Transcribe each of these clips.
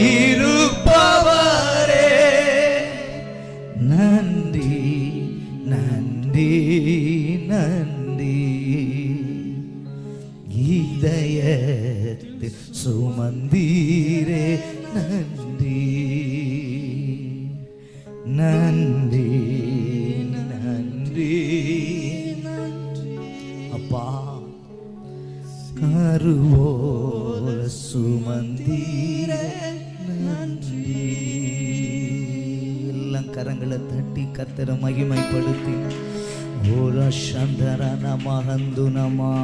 இருப்பவரே நன்றி நன்றி நன்றி. இதயத்தில் சுமந்தீரே நன்றி நன்றி நன்றி. அப்பா கருவோல சுமந்தீரே நன்றி. எல்லாம் கரங்களை தட்டி கர்த்தரை மகிமைப்படுத்தி ஓர சந்தரன மகந்துனமா.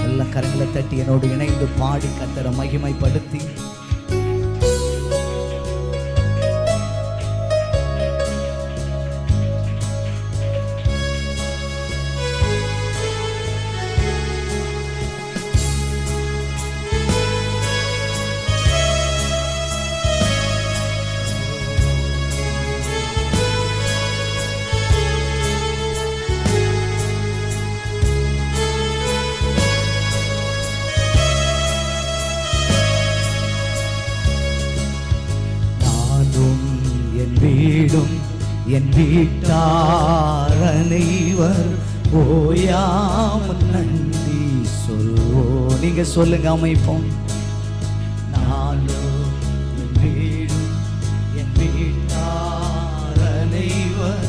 எல்லாம் கரங்களை தட்டி என்னோடு இணைந்து பாடி கர்த்தரை மகிமைப்படுத்தி வீடும் என் வீட்டார் அனைவர் ஓயாமல் நன்றி சொல்வோ. நீங்க சொல்லுங்க அமைப்போம். நானும் என் வீடும் என் வீட்டார் அனைவர்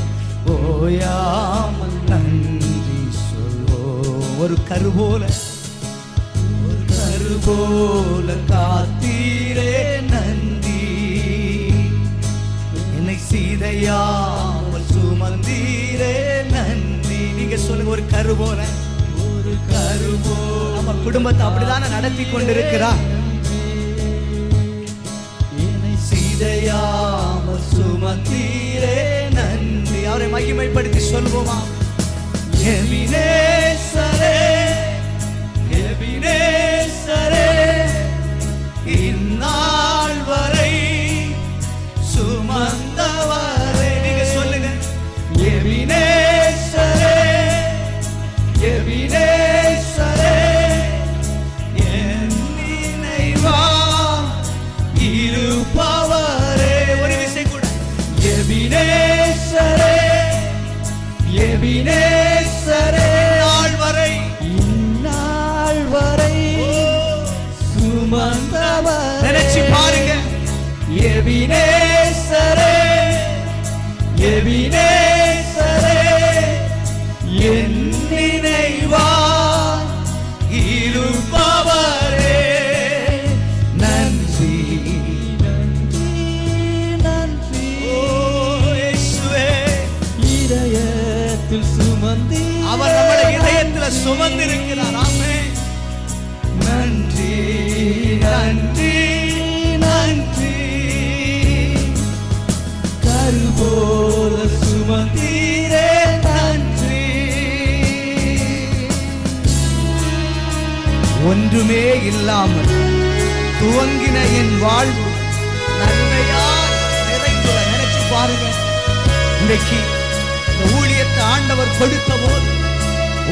ஓயாமல் நன்றி சொல்வோ. ஒரு கருபோல காத்தீரே நன்றி. சீதையாமல் சுமந்தீரே நன்றி. நீங்க சொல்லுங்க. ஒரு கருபோல நம்ம குடும்பத்தை அப்படிதானே நடத்தி கொண்டிருக்கிறார். சீதையாமல் சுமந்தீரே நன்றி. அவரை மகிமைப்படுத்தி சொல்வோமா? எபினேசரே எபினேசரே இந்நாள் வரை சுமந்தவரே. நீங்க சொல்லுங்க. எபினேசரே எபினேசரே என் நினைவா இருப்பவரே. ஒரு விஷயம் கூட. எபினேசரே எபினேசரே நாள் வரை இந்நாள் வரை சுமந்தவர். நினைச்சு பாருங்க. எபினேசரே எபினேசரே என் நினைவா இருப்பவரே நன்றி நன்றி நன்றி. ஓ இயேசுவே, இதயத்தில் சுமந்தி அவர் நம்முடைய இதயத்தில் சுமந்திருக்கிறார். ஆமென். நன்றி நன்றி நன்றி. கருபோல சுமந்தீரே நன்றி. ஒன்றுமே இல்லாமல் துவங்கின என் வாழ்வு நன்மையால் நிறைந்துள்ள. நினைச்சு பாருங்க. இன்றைக்கு இந்த ஊழியத்தை ஆண்டவர் கொடுத்த போது,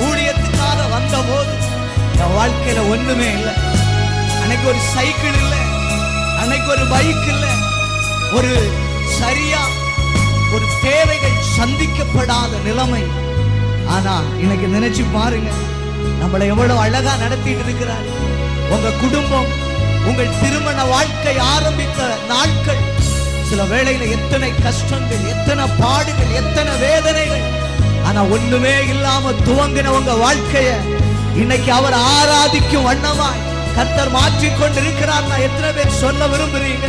ஊழியத்துக்காக வந்த போது என் வாழ்க்கையில ஒண்ணுமே இல்லை. அன்னைக்கு ஒரு சைக்கிள் இல்லை, அன்னைக்கு ஒரு பைக் இல்லை, ஒரு சரியா ஒரு தேவைகள் சந்திக்கப்படாத நிலைமை. ஆனா இன்னைக்கு நினைச்சு பாருங்க, நம்மளை எவ்வளவு அழகா நடத்திட்டு இருக்கிறார். உங்க குடும்பம், உங்கள் திருமண வாழ்க்கை ஆரம்பித்த நாட்கள், சில வேளையில எத்தனை கஷ்டங்கள், எத்தனை பாடுகள், எத்தனை வேதனைகள். ஆனா ஒண்ணுமே இல்லாம துவங்கின உங்க வாழ்க்கைய இன்னைக்கு அவர் ஆராதிக்கும் வண்ணமாய் கர்த்தர் மாற்றிக் கொண்டிருக்கிறார். நான் எத்தனை பேர் சொல்ல விரும்புறீங்க?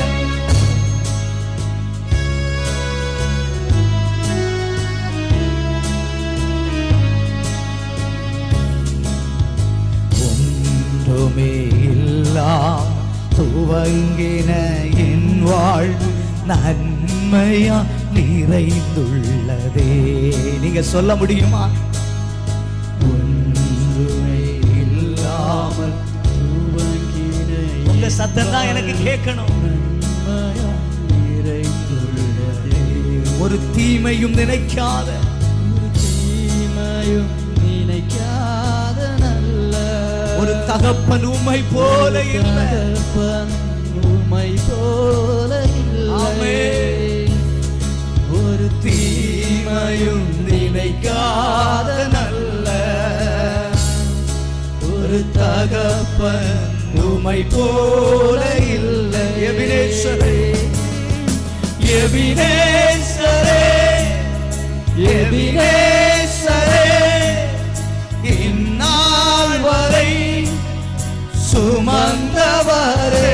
ஒன்றுமே இல்லா துவங்கின என் வாழ்வு நன்மையா நிறைந்துள்ளதே. நீங்க சொல்ல முடியுமா? ஒன்றுமே இல்லாமல் துவங்கின உங்க சத்தம் தான் எனக்கு கேட்கணும். ஒரு தீமையும் நினைக்காத, ஒரு தீமையும் நினைக்காத நல்ல, ஒரு தகப்பன் உம்மை போல இல்லை. தகப்பன் உம்மை போல இல்லை. ஒரு தீமையும் நினைக்காத நல்ல ஒரு தகப்பன் உம்மை போல இல்லை. எபினேசரே, எபினேசரே, எபினேசரே, இந்நாள் வரை சுமந்தவரே.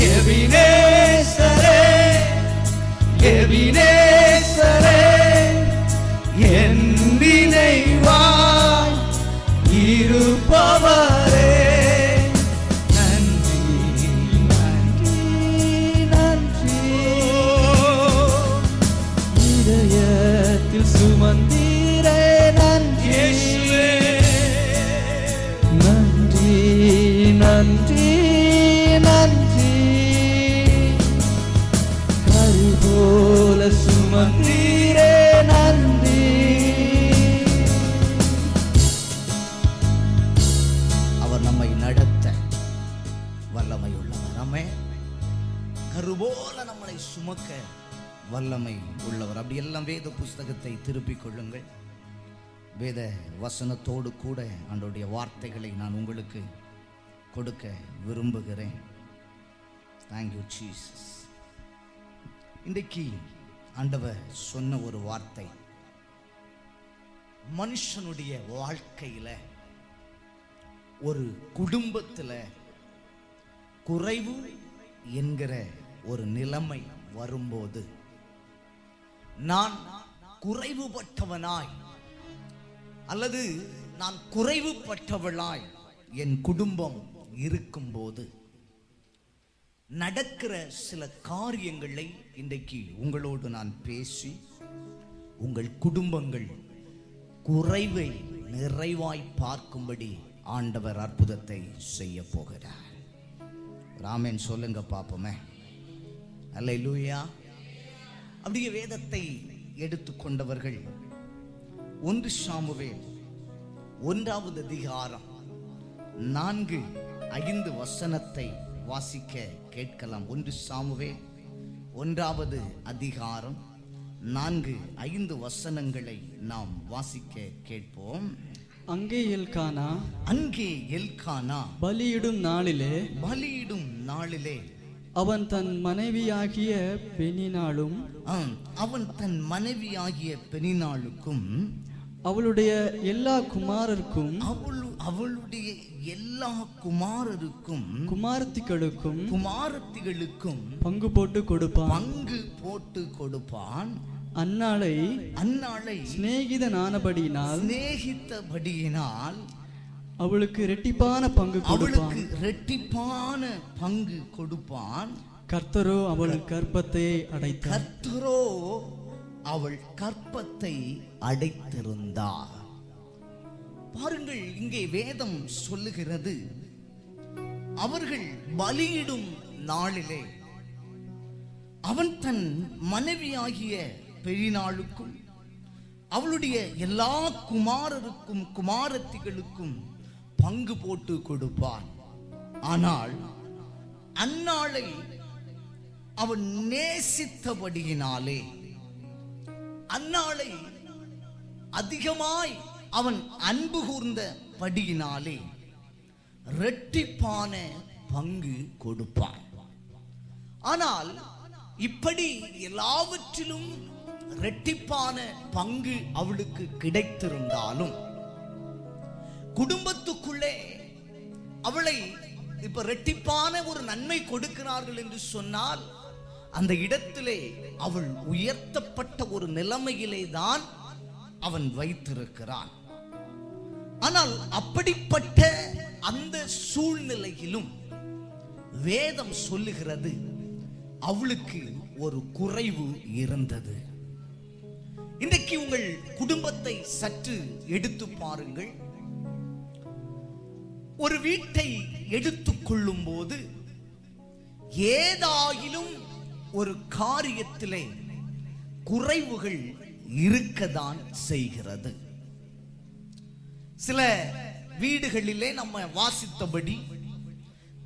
எபினேசரே, எபினேசரே, என் நினைவாய் இருப்பவரே. நன்றி, நன்றி, நன்றி. இதயத்தில் சுமந்தீரே நன்றி. நன்றி, நன்றி, நன்றி. கரி போல சுமந்தீரே நன்றி. அவர் நம்மை நடத்த வல்லமை உள்ளவர். ஆமென். கருபோல நம்மளை சுமக்க வல்லமை உள்ளவர். அப்படி எல்லாம் வேத புஸ்தகத்தை திருப்பிக் கொள்ளுங்கள். வேத வசனத்தோடு கூட ஆண்டவருடைய வார்த்தைகளை நான் உங்களுக்கு கொடுக்க விரும்புகிறேன். Thank you Jesus. இன்றைக்கு ஆண்டவர் சொன்ன ஒரு வார்த்தை, மனுஷனுடைய வாழ்க்கையில ஒரு குடும்பத்துல குறைவு என்கிற ஒரு நிலைமை வரும்போது, நான் குறைவுபட்டவனாய் அல்லது நான் குறைவுபட்டவளாய் என் குடும்பம் இருக்கும்போது நடக்கிற சில காரியங்களை இன்றைக்கு உங்களோடு நான் பேசி உங்கள் குடும்பங்கள் குறைவை நிறைவாய் பார்க்கும்படி ஆண்டவர் அற்புதத்தை செய்ய போகிறார். ராமன் சொல்லுங்க பாப்போமே. அல்லேலூயா. அப்படியே வேதத்தை எடுத்துக்கொண்டவர்கள் 1 சாமுவேல் 1வது அதிகாரம் 4-5 வசனத்தை வாசிக்க கேட்கலாம். 1 சாமுவேல் 1வது அதிகாரம் 4-5 வசனங்களை நாம் வாசிக்க கேட்போம். அங்கே எல்கானா பலியிடும் நாளிலே அவன் தன் மனைவியாகிய பெனினாளுக்கும் அவளுடைய எல்லா குமாரருக்கும் குமாரத்திகளுக்கும் பங்கு போட்டு கொடுப்பான். அன்னாளை சிநேகித்தபடியினால் அவளுக்கு இரட்டிப்பான பங்கு கொடுப்பான். கர்த்தரோ அவள் கர்ப்பத்தை அடைத்திருந்தார். பாருங்கள், இங்கே வேதம் சொல்லுகிறது, அவர்கள் பலியிடும் நாளிலே அவன் தன் மனைவியாகிய பெரினாளுக்கும் அவளுடைய எல்லா குமாரருக்கும் குமாரத்திகளுக்கும் பங்கு போட்டு கொடுப்பான். ஆனால் அந்நாளை அவன் நேசித்தபடியினாலே, அந்நாளை அதிகமாய் அவன் அன்பு கூர்ந்த படியினாலே இரட்டிப்பான பங்கு கொடுப்பான். ஆனால் இப்படி எல்லாவற்றிலும் இரட்டிப்பான பங்கு அவளுக்கு கிடைத்திருந்தாலும் குடும்பத்துக்குள்ளே அவளை இப்ப இரட்டிப்பான ஒரு நன்மை கொடுக்கிறார்கள் என்று சொன்னால் அந்த இடத்திலே அவள் உயர்த்தப்பட்ட ஒரு நிலைமையிலே தான் அவன் வைத்திருக்கிறான். ஆனால் அப்படிப்பட்ட அந்த சூழ்நிலையிலும் வேதம் சொல்லுகிறது, அவளுக்கு ஒரு குறைவு இருந்தது. இன்றைக்கு உங்கள் குடும்பத்தை சற்று எடுத்து பாருங்கள். ஒரு வீட்டை எடுத்துக்கொள்ளும் போது ஏதாயிலும் ஒரு காரியத்திலே குறைவுகள் இருக்கதான் செய்கிறது. சில வீடுகளிலே நம்ம வாசித்தபடி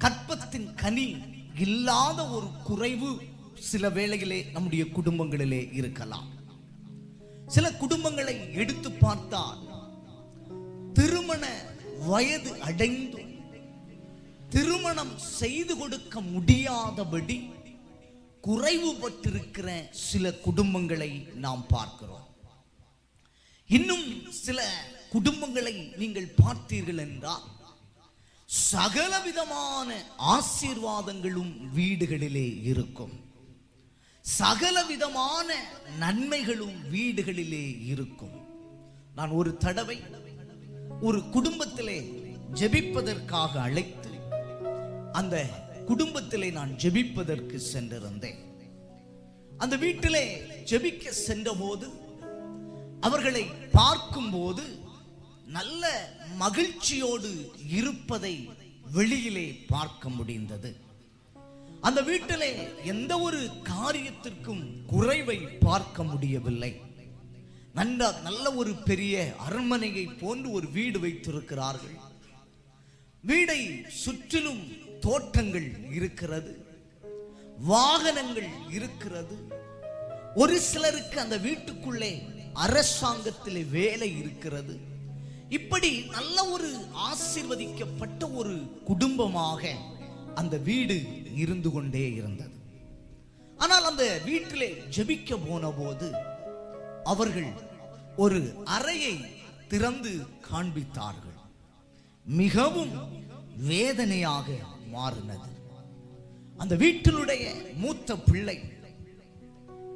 கற்பத்தின் கனி இல்லாத ஒரு குறைவு சில வேளையிலே நம்முடைய குடும்பங்களிலே இருக்கலாம். சில குடும்பங்களை எடுத்து பார்த்தால் திருமண வயது அடைந்து திருமணம் செய்து கொடுக்க முடியாதபடி குறைவுபட்டிருக்கிற சில குடும்பங்களை நாம் பார்க்கிறோம். இன்னும் சில குடும்பங்களை நீங்கள் பார்த்தீர்கள் என்றால் சகலவிதமான ஆசீர்வாதங்களும் வீடுகளிலே இருக்கும், சகலவிதமான நன்மைகளும் வீடுகளிலே இருக்கும். நான் ஒரு தடவை ஒரு குடும்பத்திலே ஜெபிப்பதற்காக அழைத்து அந்த குடும்பத்திலே நான் ஜெபிப்பதற்கு சென்றிருந்தேன். அந்த வீட்டிலே ஜெபிக்க சென்றபோது அவர்களை பார்க்கும்போது நல்ல மகிழ்ச்சியோடு இருப்பதை வெளியிலே பார்க்க முடிந்தது. அந்த வீட்டிலே எந்த ஒரு காரியத்திற்கும் குறைவை பார்க்க முடியவில்லை. நல்ல ஒரு பெரிய அரண்மனையை போன்று ஒரு வீடு வைத்திருக்கிறார்கள். வீடை சுற்றிலும் தோட்டங்கள் இருக்கிறது, வாகனங்கள் இருக்கிறது. ஒரு சிலருக்கு அந்த வீட்டுக்குள்ளே அரசாங்கத்திலே வேலை இருக்கிறது. இப்படி நல்ல ஒரு ஆசீர்வதிக்கப்பட்ட ஒரு குடும்பமாக அந்த வீடு இருந்து கொண்டே இருந்தது. ஆனால் அந்த வீட்டிலே ஜெபிக்க போன போது அவர்கள் ஒரு அறையை திறந்து காண்பித்தார்கள். மிகவும் வேதனையாக மாறினது. அந்த வீட்டினுடைய மூத்த பிள்ளை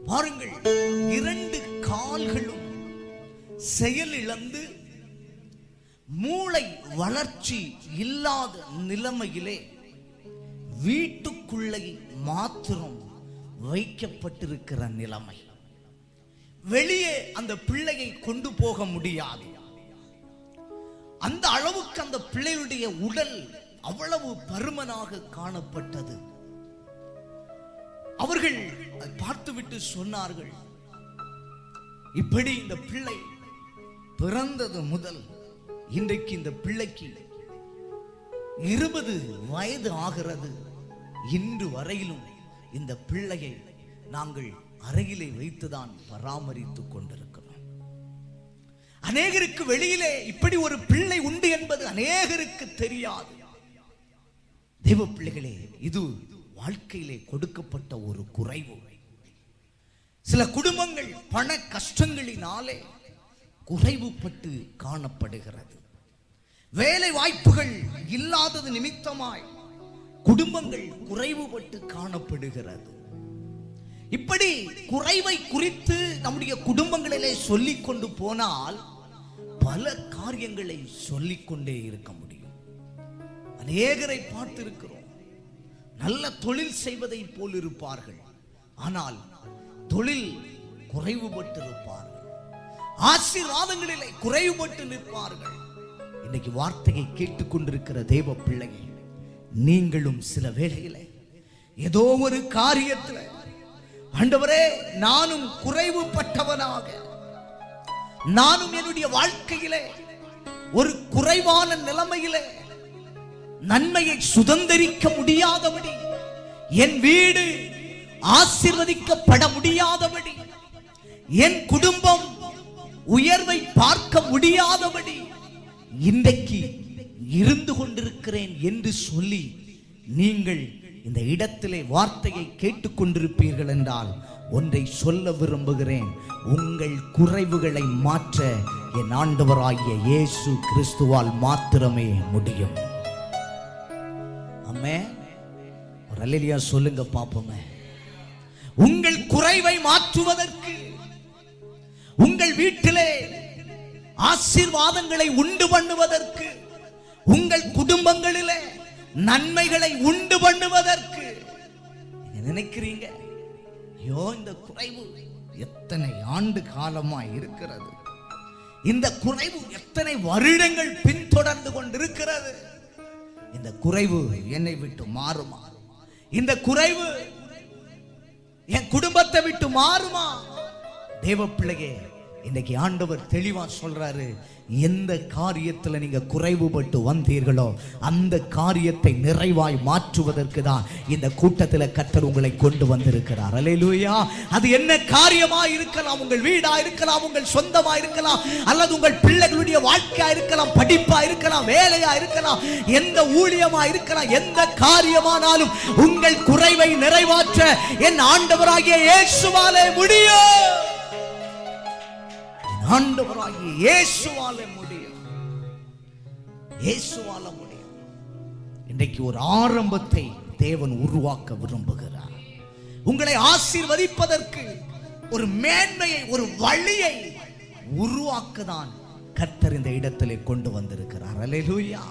பாருங்கள், 2 கால்களும் செயலிழந்து மூளை வளர்ச்சி இல்லாத நிலைமையிலே வீட்டுக்குள்ளே மாத்திரம் வைக்கப்பட்டிருக்கிற நிலைமை. வெளியே அந்த பிள்ளையை கொண்டு போக முடியாது. அந்த அளவுக்கு அந்த பிள்ளையுடைய உடல் அவ்வளவு பருமனாக காணப்பட்டது. அவர்கள் பார்த்துவிட்டு சொன்னார்கள், இப்படி இந்த பிள்ளை பிறந்தது முதல் இன்றைக்கு இந்த பிள்ளைக்கு 20 வயது ஆகிறது. இன்று வரையிலும் இந்த பிள்ளையை நாங்கள் அறையிலே வைத்துதான் பராமரித்துக் கொண்டிருக்கிறோம். அநேகருக்கு வெளியிலே இப்படி ஒரு பிள்ளை உண்டு என்பது அநேகருக்கு தெரியாது. தேவ பிள்ளைகளே, இது வாழ்க்கையிலே கொடுக்கப்பட்ட ஒரு குறைவு. சில குடும்பங்கள் பண கஷ்டங்களினாலே குறைவுபட்டு காணப்படுகிறது. வேலை வாய்ப்புகள் இல்லாதது நிமித்தமாய் குடும்பங்கள் குறைவுபட்டு காணப்படுகிறது. இப்படி குறைவை குறித்து நம்முடைய குடும்பங்களிலே சொல்லிக் கொண்டு போனால் பல காரியங்களை சொல்லிக்கொண்டே இருக்க முடியும். அநேகரை பார்த்திருக்கிறோம், நல்ல தொழில் செய்வதை போல் இருப்பார்கள், ஆனால் தொழில் குறைவுபட்டு இருப்பார்கள், ஆசீர்வாதங்களிலே குறைவுபட்டு நிற்பார்கள். இன்னைக்கு வார்த்தையை கேட்டுக்கொண்டிருக்கிற தேவ பிள்ளைகள், நீங்களும் சில வேளையிலே ஏதோ ஒரு காரியத்தில் ஆண்டவரே நானும் குறைவுபட்டவனாக, நானும் என்னுடைய வாழ்க்கையிலே ஒரு குறைவான நிலைமையிலே நன்மையை சுதந்திரிக்க முடியாதபடி, என் வீடு ஆசீர்வதிக்கப்பட முடியாதபடி, என் குடும்பம் உயர்வை பார்க்க முடியாதபடி இன்றைக்கு இருந்து கொண்டிருக்கிறேன் என்று சொல்லி நீங்கள் இந்த இடத்திலே வார்த்தையை கேட்டுக்கொண்டிருப்பீர்கள் என்றால் ஒன்றை சொல்ல விரும்புகிறேன். உங்கள் குறைவுகளை மாற்ற என் ஆண்டவராகிய இயேசு கிறிஸ்துவால் மாத்திரமே முடியும். ஆமே, ஒரு அல்லேலூயா சொல்லுங்க பாப்போமே. உங்கள் குறைவை மாற்றுவதற்கு, உங்கள் வீட்டிலே ஆசீர்வாதங்களை உண்டு பண்ணுவதற்கு, உங்கள் குடும்பங்களிலே நன்மைகளை உண்டு பண்ணுவதற்கு நினைக்கிறீங்க. ஐயோ, இந்த குறைவு எத்தனை ஆண்டு காலமாய் இருக்கிறது, இந்த குறைவு எத்தனை வருடங்கள் பின்தொடர்ந்து கொண்டிருக்கிறது, இந்த குறைவு என்னை விட்டு மாறுமா, இந்த குறைவு என் குடும்பத்தை விட்டு மாறுமா? தேவ பிள்ளையே, இன்னைக்கு ஆண்டவர் தெளிவா சொல்றாரு, எந்த காரியத்துல நீங்க குறைவுபட்டு வந்தீர்களோ அந்த காரியத்தை நிறைவாய் மாற்றுவதற்கு தான் இந்த கூட்டத்தில் கர்த்தர் உங்களை கொண்டு வந்திருக்கிறார். அல்லேலூயா. அது என்ன காரியமா இருக்கலாம், உங்கள் வீடா இருக்கலாம், உங்கள் சொந்தமா இருக்கலாம், அல்லது உங்கள் பிள்ளைகளுடைய வாழ்க்கையா இருக்கலாம், படிப்பா இருக்கலாம், வேலையா இருக்கலாம், எந்த ஊழியமா இருக்கலாம், எந்த காரியமானாலும் உங்கள் குறைவை நிறைவாற்ற என் ஆண்டவராகிய இயேசுவாலே முடியும். ஆண்டவராகிய இயேசுவால முடியும். இயேசுவால முடியும். இன்றைக்கு ஒரு ஆரம்பத்தை தேவன் உருவாக்க விரும்புகிறார். உங்களை ஆசீர்வதிப்பதற்கு ஒரு மேன்மையை, ஒரு வழியை உருவாக்கதான் கர்த்தர் இந்த இடத்திலே கொண்டு வந்திருக்கிறார். அல்லேலூயா.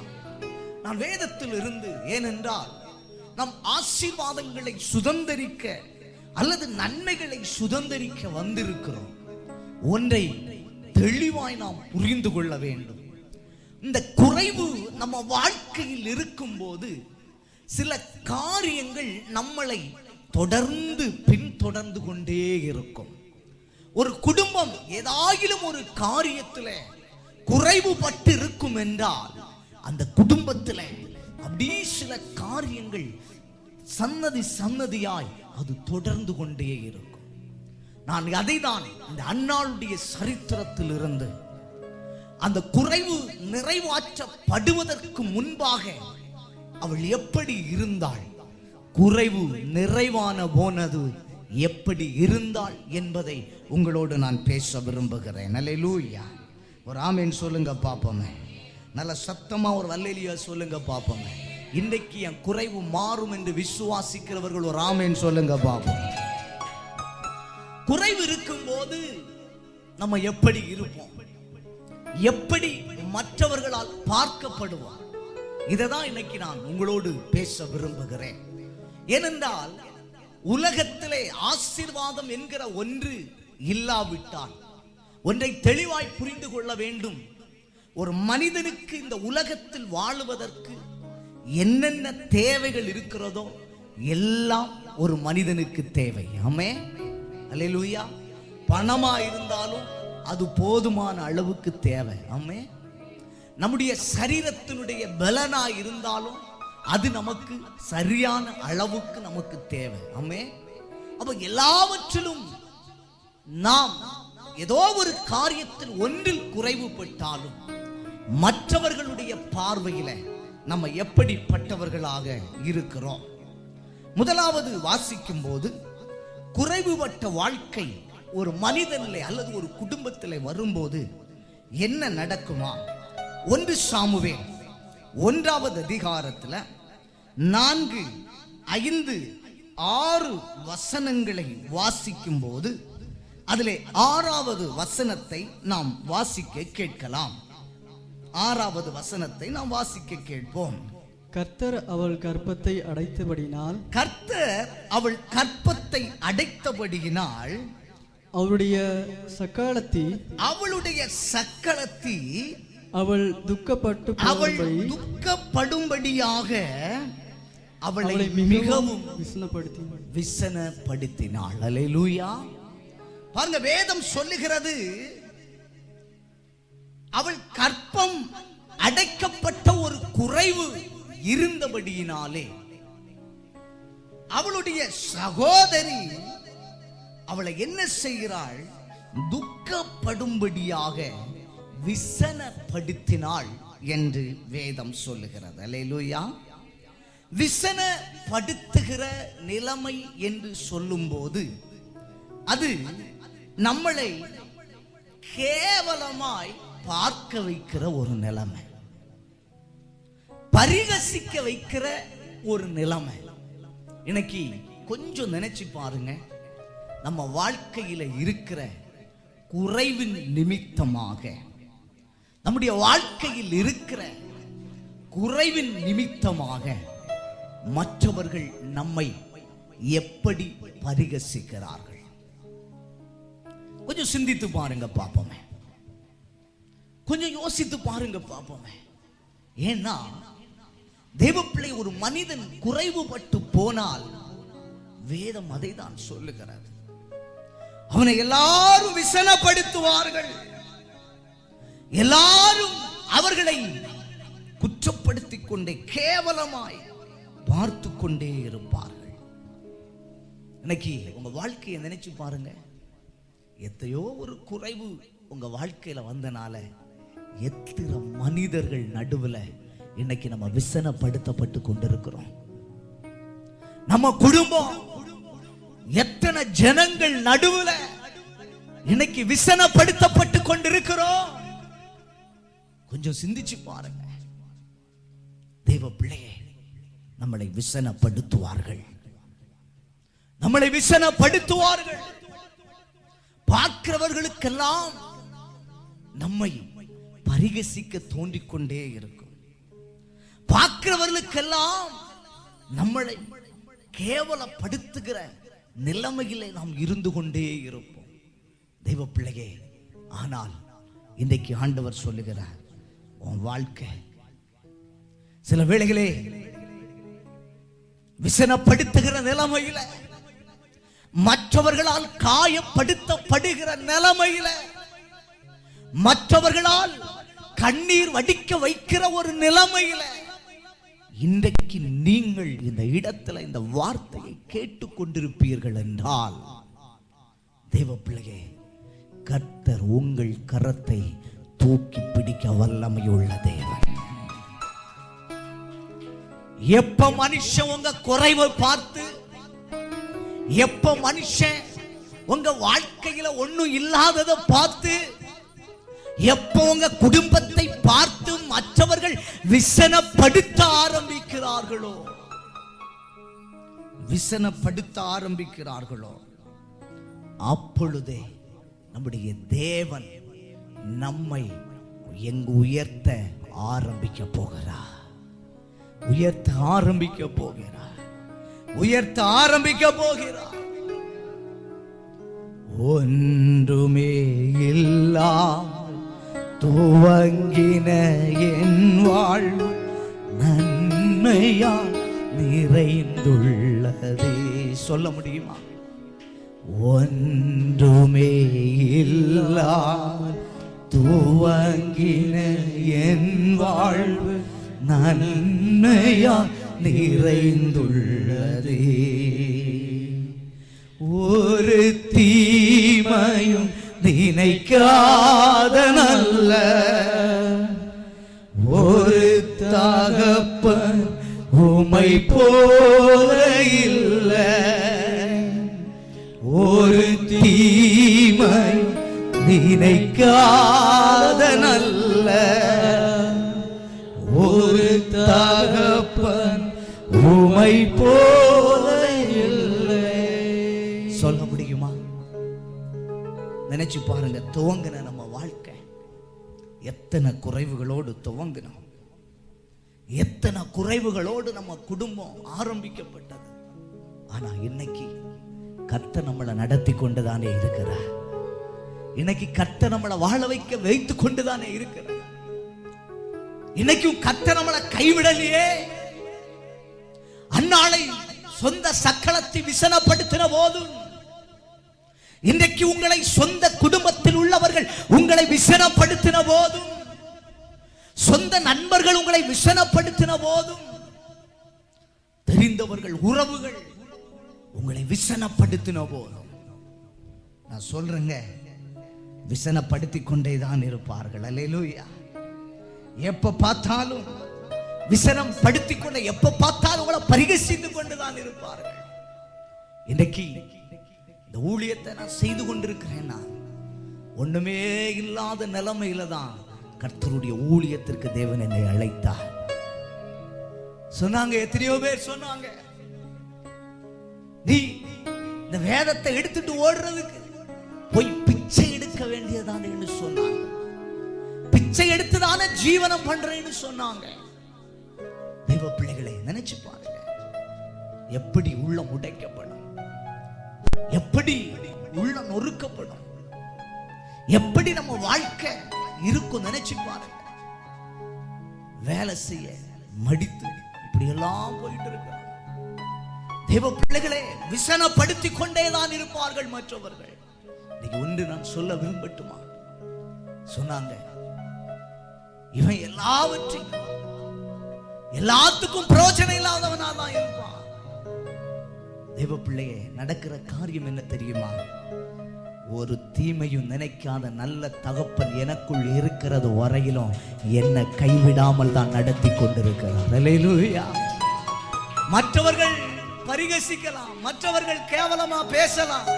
நான் வேதத்தில் இருந்து, ஏனென்றால் நம் ஆசீர்வாதங்களை சுதந்தரிக்க அல்லது நன்மைகளை சுதந்தரிக்க வந்திருக்கிறோம். ஒன்றை தெளிவாய் நாம் புரிந்து கொள்ள வேண்டும். இந்த குறைவு நம்ம வாழ்க்கையில் இருக்கும்போது சில காரியங்கள் நம்மளை தொடர்ந்து பின்தொடர்ந்து கொண்டே இருக்கும். ஒரு குடும்பம் ஏதாயிலும் ஒரு காரியத்தில் குறைவுபட்டு இருக்கும் என்றால் அந்த குடும்பத்தில் அப்படி சில காரியங்கள் சன்னதி சன்னதியாய் அது தொடர்ந்து கொண்டே இருக்கும். நான் அதை தான் இந்த அன்னாளுடைய சரித்திரத்தில் இருந்து அந்த குறைவு நிறைவாற்றப்படுவதற்கு முன்பாக அவள் எப்படி இருந்தாள், குறைவு நிறைவான போனது எப்படி இருந்தாள் என்பதை உங்களோடு நான் பேச விரும்புகிறேன். அல்லேலூயா. ஒரு ஆமென் சொல்லுங்க பாப்போமே. நல்ல சத்தமா ஒரு அல்லேலூயா சொல்லுங்க பாப்போமே. இன்றைக்கு என் குறைவு மாறும் என்று விசுவாசிக்கிறவர்கள் ஒரு ஆமென் சொல்லுங்க பாப்போம். குறைவு இருக்கும் போது நம்ம எப்படி இருப்போம், எப்படி மற்றவர்களால் பார்க்கப்படுவோம், இதைதான் இன்னைக்கு நான் உங்களோடு பேச விரும்புகிறேன். ஏனென்றால் உலகத்திலே ஆசீர்வாதம் என்கிற ஒன்று இல்லாவிட்டால், ஒன்றை தெளிவாய் புரிந்து கொள்ள வேண்டும். ஒரு மனிதனுக்கு இந்த உலகத்தில் வாழுவதற்கு என்னென்ன தேவைகள் இருக்கிறதோ எல்லாம் ஒரு மனிதனுக்கு தேவை. ஆமென். அல்லேலூயா. பணமா இருந்தாலும் அது போதுமான அளவுக்கு தேவை. ஆமென். நம்முடைய சரீரத்தினுடைய பலனா இருந்தாலும் அது நமக்கு சரியான அளவுக்கு நமக்கு தேவை. ஆமென். அப்ப எல்லாவற்றிலும் நாம் ஏதோ ஒரு காரியத்தில் ஒன்றில் குறைவுபட்டாலும் மற்றவர்களுடைய பார்வையில நம்ம எப்படிப்பட்டவர்களாக இருக்கிறோம். முதலாவது வாசிக்கும் போது குறைவுபட்ட வாழ்க்கை ஒரு மனிதனிலே அல்லது ஒரு குடும்பத்திலே வரும்போது என்ன நடக்குமா? 1 சாமுவேல் 1வது அதிகாரத்தில் 4, 5, 6 வசனங்களை வாசிக்கும் போது அதிலே 6வது வசனத்தை நாம் வாசிக்க கேட்கலாம். 6வது வசனத்தை நாம் வாசிக்க கேட்போம். கர்த்தர் அவள் கர்ப்பத்தை அடைத்தபடியினால், கர்த்தர் அவள் கர்ப்பத்தை அடைத்தபடியினால் அவளுடைய சக்காலத்தி, அவளுடைய சக்களத்தி அவள் துக்கப்படும்படியாக அவளை மிகவும் விசனப்படுத்தினாள். அல்லேலூயா. பாருங்க, வேதம் சொல்லுகிறது அவள் கர்ப்பம் அடைக்கப்பட்ட ஒரு குறைவு இருந்தபடியினாலே அவளுடைய சகோதரி அவளை என்ன செய்கிறாள்? துக்கப்படும்படியாக விசனப்படுத்தினாள் என்று வேதம் சொல்லுகிறது. அல்லேலூயா. விசனப்படுத்துகிற நிலைமை என்று சொல்லும்போது அது நம்மளை கேவலமாய் பார்க்க வைக்கிற ஒரு நிலைமை, பரிகசிக்க வைக்கிற ஒரு நிலைமை. இன்னைக்கு கொஞ்சம் நினைச்சு பாருங்க, நம்ம வாழ்க்கையில இருக்கிற குறைவின் நிமித்தமாக, நம்முடைய வாழ்க்கையில் இருக்கிற குறைவின் நிமித்தமாக மற்றவர்கள் நம்மை எப்படி பரிகசிக்கிறார்கள். கொஞ்சம் சிந்தித்து பாருங்க பாப்போமே, கொஞ்சம் யோசித்து பாருங்க பாப்போமே. ஏன்னா தேவப்பிள்ளை ஒரு மனிதன் குறைவுபட்டு போனால் வேதம் அதை தான் சொல்லுகிறது. அவனை எல்லாரும் விசனப்படுத்துவார்கள். எல்லாரும் அவர்களை குற்றப்படுத்திக் கொண்டே கேவலமாய் பார்த்து கொண்டே இருப்பார்கள். இன்னைக்கு உங்க வாழ்க்கையை நினைச்சு பாருங்க. எத்தையோ ஒரு குறைவு உங்க வாழ்க்கையில வந்தனால எத்தனை மனிதர்கள் நடுவுல இன்னைக்கு நம்ம விசனப்படுத்தப்பட்டு கொண்டிருக்கிறோம். நம்ம குடும்பம் எத்தனை ஜனங்கள் நடுவுல இன்னைக்கு விசனப்படுத்தப்பட்டு கொண்டிருக்கிறோம். கொஞ்சம் சிந்திச்சு பாருங்க. தேவ பிள்ளையே, நம்மளை விசனப்படுத்துவார்கள். நம்மளை விசனப்படுத்துவார்கள். பார்க்கிறவர்களுக்கெல்லாம் நம்மை பரிகசிக்க தோன்றிக்கொண்டே இருக்கும். பார்க்கிறவர்களுக்கெல்லாம் நம்மளை கேவலப்படுத்துகிற நிலைமையிலே நாம் இருந்து கொண்டே இருப்போம். தெய்வ பிள்ளையே, ஆனால் இன்றைக்கு ஆண்டவர் சொல்லுகிறார், உன் வாழ்க்கை சில வேளைகளே விசனப்படுத்துகிற நிலைமையில, மற்றவர்களால் காயப்படுத்தப்படுகிற நிலைமையில, மற்றவர்களால் கண்ணீர் வடிக்க வைக்கிற ஒரு நிலைமையில இன்றைக்கு நீங்கள் இந்த இடத்துல இந்த வார்த்தையை கேட்டுக்கொண்டிருப்பீர்கள் என்றால், தேவ பிள்ளையே, கர்த்தர் உங்கள் கரத்தை தூக்கி பிடிக்க வல்லமையுள்ள தேவன். எப்ப மனுஷன் உங்க குறைவை பார்த்து, எப்ப மனுஷன் உங்க வாழ்க்கையில ஒண்ணும் இல்லாததை பார்த்து, எப்ப உங்க குடும்பத்தை பார்த்து மற்றவர்கள் விசனப்படுத்த ஆரம்பிக்கிறார்களோ, அப்பொழுதே நம்முடைய தேவன் நம்மை எங்கு உயர்த்த ஆரம்பிக்க போகிறார். ஒன்றுமே இல்லாமல் துவங்கின என் வாழ்வு நன்மையால் நிறைந்துள்ளதே. சொல்ல முடியுமா? ஒன்றுமே இல்லாமல் துவங்கின என் வாழ்வு நன்மையால் நிறைந்துள்ளதே. ஒரு தீமையும் நினைக்காத நல்ல ஒரு தகப்பன் உமை போல இல்லை. ஒரு தீமை நினைக்காத நல்ல ஒரு தகப்பன் உமை போல இல்லை. சொல்ல முடியுமா? நினைச்சு பாருங்க. துவங்கின நம்ம வாழ்க்கை எத்தனை குறைவுகளோடு துவங்கினோம். எத்தனை குறைவுகளோடு நம்ம குடும்பம் ஆரம்பிக்கப்பட்டது. ஆனா இன்னைக்கு கர்த்தர் நம்மளை நடத்தி கொண்டுதானே இருக்கிறார். இன்னைக்கு கர்த்தர் நம்மளை வாழ வைக்க வைத்து கொண்டுதானே இருக்கிறார். இன்னைக்கும் கர்த்தர் நம்மளை கைவிடலையே. அந்நாளை சொந்த சக்களத்தை விசனப்படுத்தின போதும், இன்றைக்கு உங்களை சொந்த குடும்பத்தில் உள்ளவர்கள் உங்களை விசனப்படுத்தின போதும், சொந்த நண்பர்கள் உங்களை விசனப்படுத்தின போதும், தெரிந்தவர்கள் உறவுகள் உங்களை விசனப்படுத்தின போதும், நான் சொல்றேங்க, விசனப்படுத்தி கொண்டேதான் இருப்பார்கள். அல்லேலூயா. எப்ப பார்த்தாலும் விசனம் படுத்திக் கொண்ட, எப்ப பார்த்தாலும் உங்களை பரிகசித்து கொண்டுதான் இருப்பார்கள். இன்னைக்கு இந்த ஊழியத்தை நான் செய்து கொண்டிருக்கிறேன். நான் ஒண்ணுமே இல்லாத நிலைமையில தான் கர்த்தருடைய ஊழியத்திற்கு தேவன் என்னை அழைத்தார். சொன்னாங்க, எத்தனையோ பேர் சொன்னாங்க, நீ இந்த வேதத்தை எடுத்துட்டு ஓடுறதுக்கு போய் பிச்சை எடுக்க வேண்டியதானே சொன்னாங்க. பிச்சை எடுத்துதானே ஜீவனம் பண்றேன்னு சொன்னாங்க. தெய்வ பிள்ளைகளை நினைச்சு பாருங்க, எப்படி உள்ளம் உடைக்கப்படும், எப்படி உள்ள நொறுக்கப்படும், எப்படி நம்ம வாழ்க்கை இருக்கும் நினைச்சு பாருங்க. வேலை செய்ய மடித்து இப்படி எல்லாம் போயிட்டு இருக்க தேவ பிள்ளைகளே, விசனப்படுத்தி கொண்டேதான் இருப்பார்கள் மற்றவர்கள். இன்னைக்கு ஒன்று நான் சொல்ல விரும்பட்டுமா? சொன்னாங்க, இவன் எல்லாத்துக்கும் பிரயோஜனம் இல்லாதவனா தான் இருப்பான். தேவ பிள்ளையே, நடக்கிற காரியம் என்ன தெரியுமா? ஒரு தீமையும் நினைக்காத நல்ல தகப்பன் எனக்குள் இருக்கிறது வரையிலும் என்னை கைவிடாமல் தான் நடத்தி கொண்டிருக்கிறார். அல்லேலூயா. மற்றவர்கள் பரிகசிக்கலாம், மற்றவர்கள் கேவலமா பேசலாம்.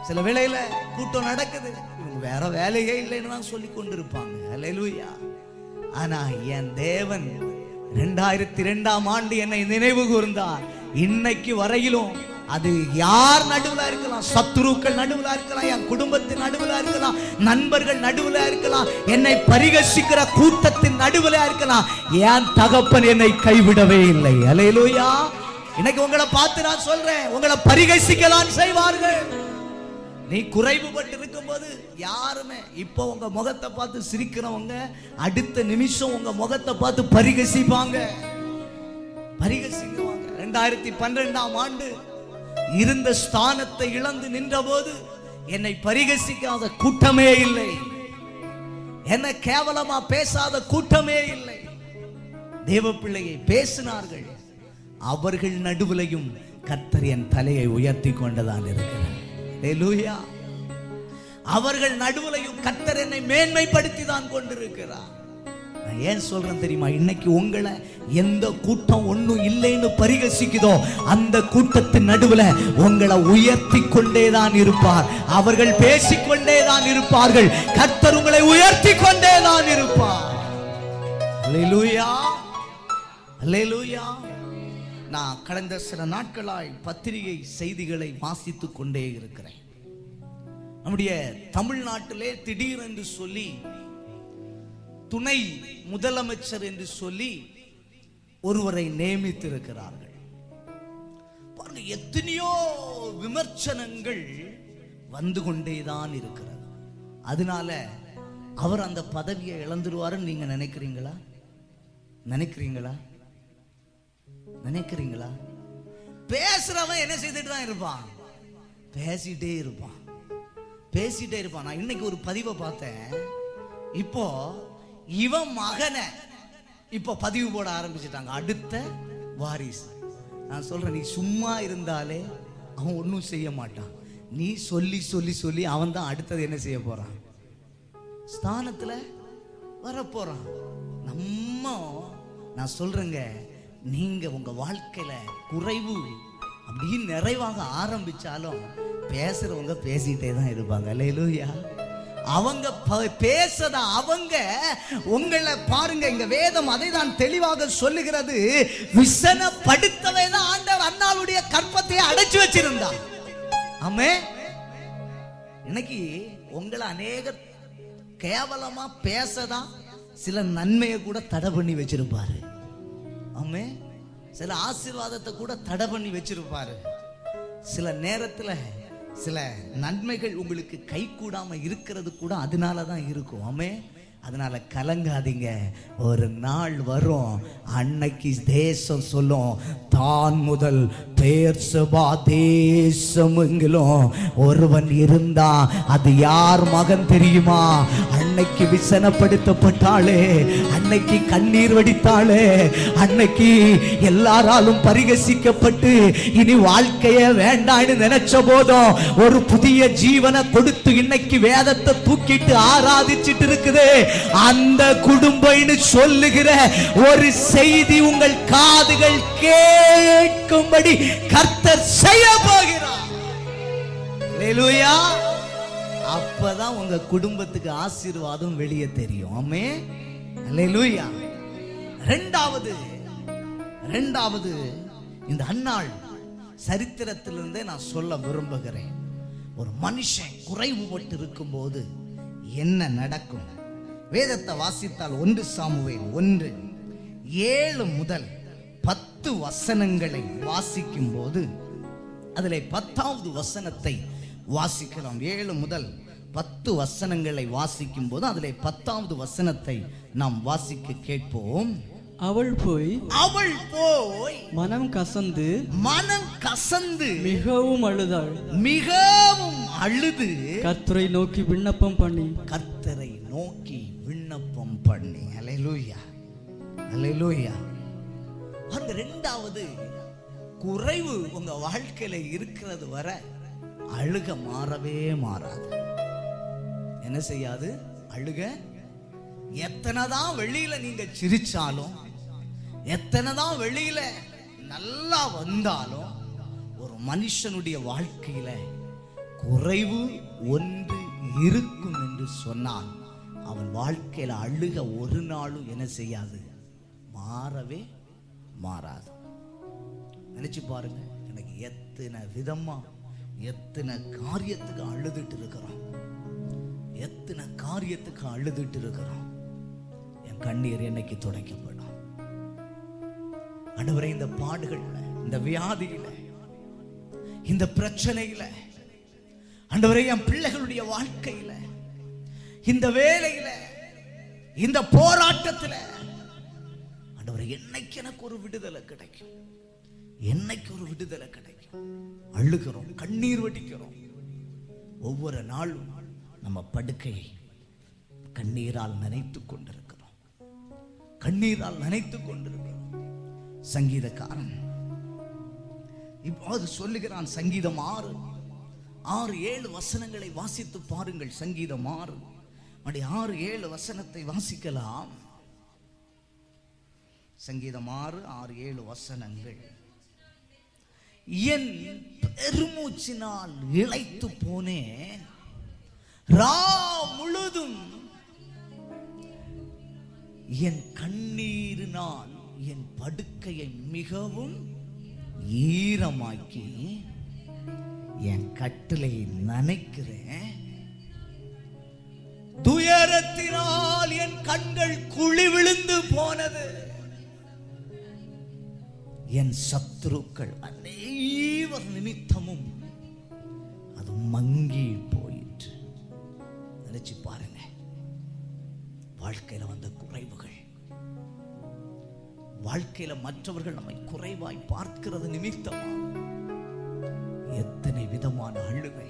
சில வேளையில கூட்டம் நடக்குது, இவங்க வேற வேலையே இல்லைன்னு தான் சொல்லி கொண்டிருப்பாங்க. அல்லேலூயா. ஆனா என் தேவன் 2002ஆம் ஆண்டு என்னை நினைவு கூர்ந்தார். இன்னைக்கு வரையிலும் அது யார் நடுவுல இருக்கலாம், சத்துருக்கள் நடுவுல இருக்கலாம், என் குடும்பத்தின் நடுவுல இருக்கலாம், நண்பர்கள் நடுவுல இருக்கலாம், என்னை பரிகசிக்கிற கூட்டத்தின் நடுவுல இருக்கலாம், என் தகப்பன் என்னை கைவிடவே இல்லை. அல்லேலூயா. இன்னைக்கு உங்களை பார்த்து நான் சொல்றேன், உங்களை பரிகசிக்கலாம் செய்வார்கள். நீ குறைவுபட்டு இருக்கும்போது யாருமே இப்போ உங்க முகத்தை பார்த்து சிரிக்கிறவங்க அடுத்த நிமிஷம் உங்க முகத்தை பார்த்து பரிகசிப்பாங்க. 2012ஆம் ஆண்டு இருந்த ஸ்தானத்தை இழந்து நின்ற போது என்னை பரிகசிக்காத கூட்டமே இல்லை, என்னை கேவலமா பேசாத கூட்டமே இல்லை. தேவ பிள்ளையை பேசினார்கள், அவர்கள் நடுவிலையும் கர்த்தர் என் தலையை உயர்த்தி கொண்டுதான் இருக்கிறார். அல்லேலூயா. அவர்கள் நடுவிலையும் கர்த்தர் என்னை மேன்மைப்படுத்தி தான் கொண்டிருக்கிறார். நான் ஏன் சொல்றேன் தெரியுமா? இன்னைக்கு உங்களை எந்த கூட்டம் ஒண்ணும் இல்லைன்னு பரிகசிக்குதோ அந்த கூட்டத்தின் நடுவுல உங்களை உயர்த்தி கொண்டேதான் இருப்பார். அவர்கள் பேசிக்கொண்டேதான் இருப்பார்கள், கர்த்தர் உங்களை உயர்த்தி கொண்டேதான் இருப்பார். அல்லேலூயா. அல்லேலூயா. நான் கடந்த சில நாட்களாய் பத்திரிகை செய்திகளை வாசித்துக் கொண்டே இருக்கிறேன். நம்முடைய தமிழ்நாட்டிலே திடீரென்று சொல்லி துணை முதலமைச்சர் என்று சொல்லி ஒருவரை நியமித்திருக்கிறார்கள். பாருங்க, எத்தனையோ விமர்சனங்கள் வந்து கொண்டேதான் இருக்கிறது. அதனால அவர் அந்த பதவியை இழந்துருவாருன்னு நீங்க நினைக்கிறீங்களா? நினைக்கிறீங்களா? பேசுறவன் என்ன செய்துட்டு தான் இருப்பான்? பேசிட்டே இருப்பான். நான் இன்னைக்கு ஒரு பதிவை பார்த்தேன். இப்போ இவன் மகனை இப்போ பதிவு போட ஆரம்பிச்சிட்டாங்க, அடுத்த வாரிசு. நான் சொல்றேன், நீ சும்மா இருந்தாலே அவன் ஒன்றும் செய்ய மாட்டான். நீ சொல்லி சொல்லி சொல்லி அவன் தான் அடுத்தது என்ன செய்ய போறான்? ஸ்தானத்துல வரப்போறான். நான் சொல்றேங்க, நீங்க உங்க வாழ்க்கையில குறைவு அப்படின்னு நிறைவாக ஆரம்பிச்சாலும் பேசுறவங்க பேசிட்டே தான் இருப்பாங்க. அல்லேலூயா. அவங்க பேசத அவங்க உங்களை பாருங்க, இங்க வேதம் அதை தான் தெளிவாக சொல்லுகிறது. விசனப்படுத்தவே தான் ஆண்டவர் அன்னாளுடைய கற்பத்தை அடைச்சு வச்சிருந்தார். ஆமே. இன்னைக்கு உங்களை அநேக கேவலமா பேசதான் சில நன்மையை கூட தடை பண்ணி வச்சிருப்பாரு. ஆமே. சில ஆசீர்வாதத்தை கூட தடை பண்ணி வச்சிருப்பாரு. சில நேரத்துல சில நன்மைகள் உங்களுக்கு கை கூடாம இருக்கிறது கூட அதனாலதான் இருக்கும். ஆமே. அதனால கலங்காதீங்க, ஒரு நாள் வரும், அன்னைக்கு தேசம் சொல்லும், தான் முதல் பெயர்சபா தேசம் எங்கிலும் ஒருவன் இருந்தா அது யார் மகன் தெரியுமா? அன்னைக்கு விசனப்படுத்தப்பட்டாளே, அன்னைக்கு கண்ணீர் வடித்தாளே, அன்னைக்கு எல்லாராலும் பரிகசிக்கப்பட்டு இனி வாழ்க்கைய வேண்டான்னு நினைச்ச போதும் ஒரு புதிய ஜீவனை கொடுத்து இன்னைக்கு வேதத்தை தூக்கிட்டு ஆராதிச்சிட்டு இருக்குது. அந்த குடும்பம்னு சொல்லுகிற ஒரு செய்தி உங்கள் காதுகள் கேட்கும்படி கர்த்தர் செய்ய போகிறார். அல்லேலூயா. அப்பதான் உங்க குடும்பத்துக்கு ஆசீர்வாதம் வெளியே தெரியும். ஆமென். அல்லேலூயா. இரண்டாவது இந்த அன்னாள் சரித்திரத்திலிருந்தே நான் சொல்ல விரும்புகிறேன். ஒரு மனுஷன் குறைவுபட்டு இருக்கும் போது என்ன நடக்கும்? வேதத்தை வாசித்தால் 1 சாமுவேல் 1:7 முதல் 10 வசனங்களை வாசிக்கும் போது அதிலே 10வது வசனத்தை வாசிக்கலாம். 7 முதல் 10 வசனங்களை வாசிக்கும் போது அதிலே 10வது வசனத்தை நாம் வாசிக்க கேட்போம். அவள் போய் மனம் கசந்து மிகவும் அழுதாள். அழுது கர்த்தரை நோக்கி விண்ணப்பம் பண்ணி கர்த்தரை நோக்கி விண்ணப்பம் பண்ணி. அல்லேலூயா, அல்லேலூயா. அந்த இரண்டாவது குறைவு உங்க வாழ்க்கையில இருக்கிறது வரை அழுக மாறவே மாறாது. என்ன செய்யாது? அழுக எத்தனைதான் வெளியில நீங்க சிரிச்சாலும், எத்தனைதான் வெளியில நல்லா வந்தாலும், ஒரு மனுஷனுடைய வாழ்க்கையில குறைவு ஒன்று இருக்கும் என்று சொன்னால் அவன் வாழ்க்கையில அழுக ஒரு நாளும் என்ன செய்யாது? மாறவே மாறாது. நினைச்சு பாருங்க, எனக்கு எத்தனை விதமா எத்தனை காரியத்துக்கு அழுதுட்டு இருக்கிறோம், எத்தனை காரியத்துக்கு அழுதுட்டு இருக்கிறோம். என் கண்ணீர் என்னைக்கு துடைக்கப்படும்? ஆண்டவரே, இந்த பாடுகள்ல, இந்த வியாதியில, இந்த பிரச்சனையில, ஆண்டவரே என் பிள்ளைகளுடைய வாழ்க்கையில, இந்த வேலையில, இந்த போராட்டத்துல, ஆண்டவரே என்னைக்கு எனக்கு ஒரு விடுதலை கிடைக்கும்? என்னைக்கு ஒரு விடுதலை கிடைக்கும்? அழுகிறோம், கண்ணீர் வடிக்கிறோம். ஒவ்வொரு நாளும் நம்ம படுக்கையை கண்ணீரால் நனைத்துக் கொண்டிருக்கிறோம், கண்ணீரால் நனைத்துக் கொண்டிருக்கிறோம். சங்கீதக்காரன் இப்போது சொல்லுகிறான், சங்கீதம் 6-7 வசனங்களை வாசித்து பாருங்கள். சங்கீதம் 6-7 வசனத்தை வாசிக்கலாம். சங்கீதம் 6-7 வசனங்கள். என் பெருமூச்சினால் இளைத்து போனேன், ரா முழுதும் என் கண்ணீரினால் என் படுக்கையை மிகவும் ஈரமாக்கி என் கட்டிலை நனைக்கிறேன். துயரத்தினால் என் கண்கள் குழி விழுந்து போனது, என் சத்துருக்கள் அனைவர் நிமித்தமும் அது மங்கி போயிற்று. நினைச்சு பாருங்க, வாழ்க்கையில வந்த குறைவுகள், வாழ்க்கையில மற்றவர்கள் நம்மை குறைவாய் பார்க்கிறது நிமித்தமா எத்தனை விதமான அழுகை,